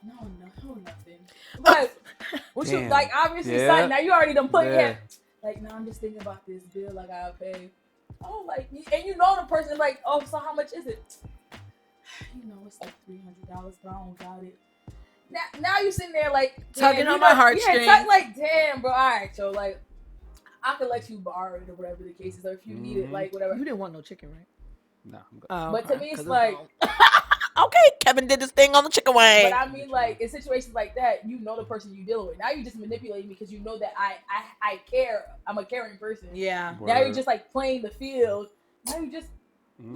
No, nothing. Like, what you Damn. like? Obviously, Yeah. son, now you already done put Yeah. like, no, I'm just thinking about this bill I gotta pay. Oh, like, and you know the person, like, oh, so how much is it? You know, it's like $300, but I don't got it. Now you sitting there like Tugging damn, on you my know- heartstrings. Yeah, like, damn, bro. All right, so like, I could let you borrow it or whatever the case is, or if you need it, Mhm. like whatever. You didn't want no chicken, right? No. I'm good. Oh, But to okay, me, it's 'cause like- gone. Okay, Kevin did this thing on the chicken wing. But I mean, like in situations like that, you know the person you're dealing with. Now you just manipulating me because you know that I care. I'm a caring person. Yeah. Now you're Word. just like playing the field. Now you got Mhm.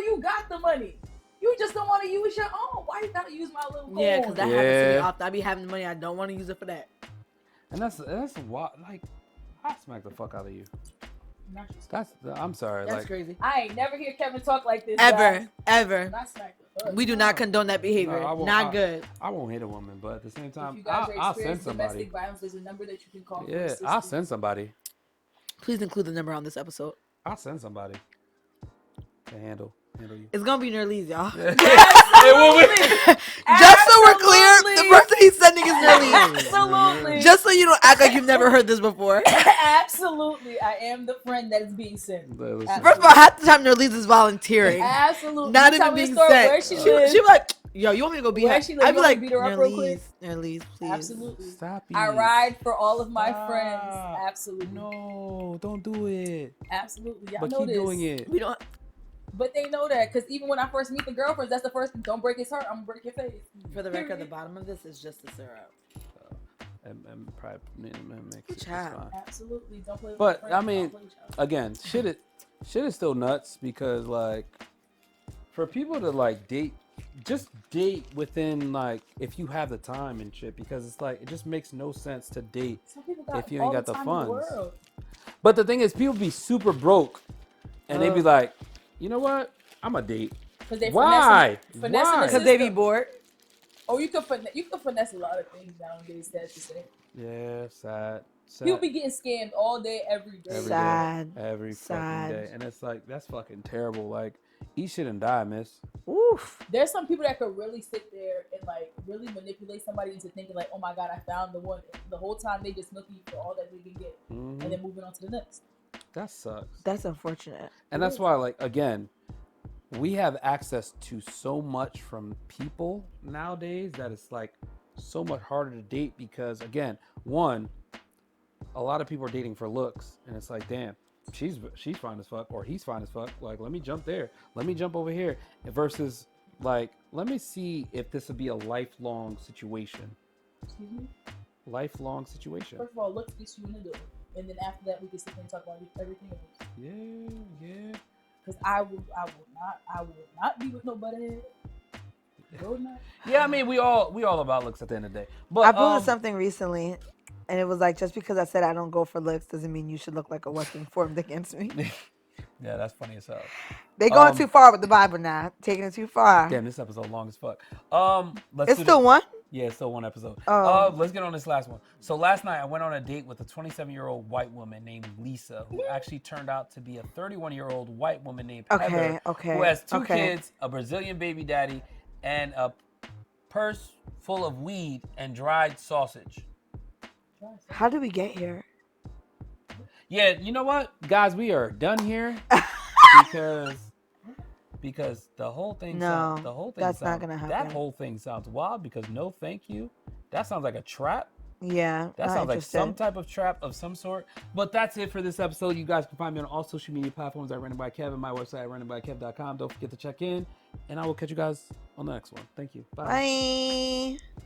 you got the money. You just don't want to use your own. Why you gotta use my little coin? Yeah, because that happens to me Yeah. often. I be having the money, I don't want to use it for that. And that's why like I smack the fuck out of you. Not just- I'm sorry. That's like crazy. I ain't never hear Kevin talk like this. Ever, guys. ever. Not smack the fuck. We do not condone that behavior. No, I won't- Not good. I won't hit a woman, but at the same If time, you guys are I'll send experiencing somebody. domestic violence, there's a number that you can call. for Yeah, I'll assistance. send somebody. Please include the number on this episode. I'll send somebody to handle you. It's gonna be Nerlise, y'all. It will be. Just so we're clear, the Absolutely. person he's sending is Nerlise. Absolutely. Just so you don't act like you've never heard this before. Absolutely, I am the friend that is being sent. Listen. First of all, half the time Nerlise is volunteering. Absolutely. Not You tell even me the being story sent. where she She lives. be like, yo, you want me to go beat Where her? she live? I'd You be want me like, to beat her up real quick? Nerlise, please. Absolutely. Stop it. I ride for all of my Stop. friends. Absolutely. No, don't do it. Absolutely. Y'all But know keep this. doing it. We don't. But they know that because even when I first meet the girlfriends, that's the first thing. Don't break his heart. I'm gonna break your face. For the record, the bottom of this is just the syrup. and probably mix Good it. job. Fine. Absolutely, don't play with But my friends, I don't mean, play with each other. again, shit is still nuts because like for people to like date, just date within like if you have the time and shit because it's like it just makes no sense to date Some people got if you all ain't got the the time in the funds. world. But the thing is, people be super broke and they be like, you know what? I'm a date. Because they Why? finessing Why? the Because they be system. bored. Or you can finesse a lot of things nowadays. Sad to say, Yeah, sad. people be getting scammed all day, every day. Every Sad. day, every Sad. fucking day, and it's like that's fucking terrible. Like, eat shit and die, miss. Oof. There's some people that could really sit there and like really manipulate somebody into thinking like, oh my god, I found the one. The whole time they just looking for all that they can get, and then moving on to the next. That sucks. That's unfortunate. And that's why, like, again, we have access to so much from people nowadays that it's like so much harder to date because, again, one, a lot of people are dating for looks, and it's like, damn, she's fine as fuck, or he's fine as fuck. Like, let me jump there, let me jump over here, versus like, let me see if this would be a lifelong situation. Excuse me? Lifelong situation. First of all, looks gets you in the door, and then after that, we can sit there and talk about everything else. Yeah. Because I will not be with nobody. Yeah, I mean, we all about looks at the end of the day. But I posted something recently, and it was like, just because I said I don't go for looks doesn't mean you should look like a weapon formed against me. Yeah, that's funny as hell. They going too far with the Bible now, taking it too far. Damn, this episode long as fuck. It's still one? Yeah, it's still one episode. Oh. Let's get on this last one. So last night I went on a date with a 27-year-old white woman named Lisa, who actually turned out to be a 31-year-old white woman named Heather, who has two kids, a Brazilian baby daddy, and a purse full of weed and dried sausage. How did we get here? Yeah, you know what, guys, we are done here because the whole thing. No, that's sounds, not gonna happen. That whole thing sounds wild because no, thank you. That sounds like a trap. Yeah, that sounds like some type of trap of some sort. But that's it for this episode. You guys can find me on all social media platforms at Random by Kev and my website at randombykev.com. Don't forget to check in, and I will catch you guys on the next one. Thank you. Bye. Bye.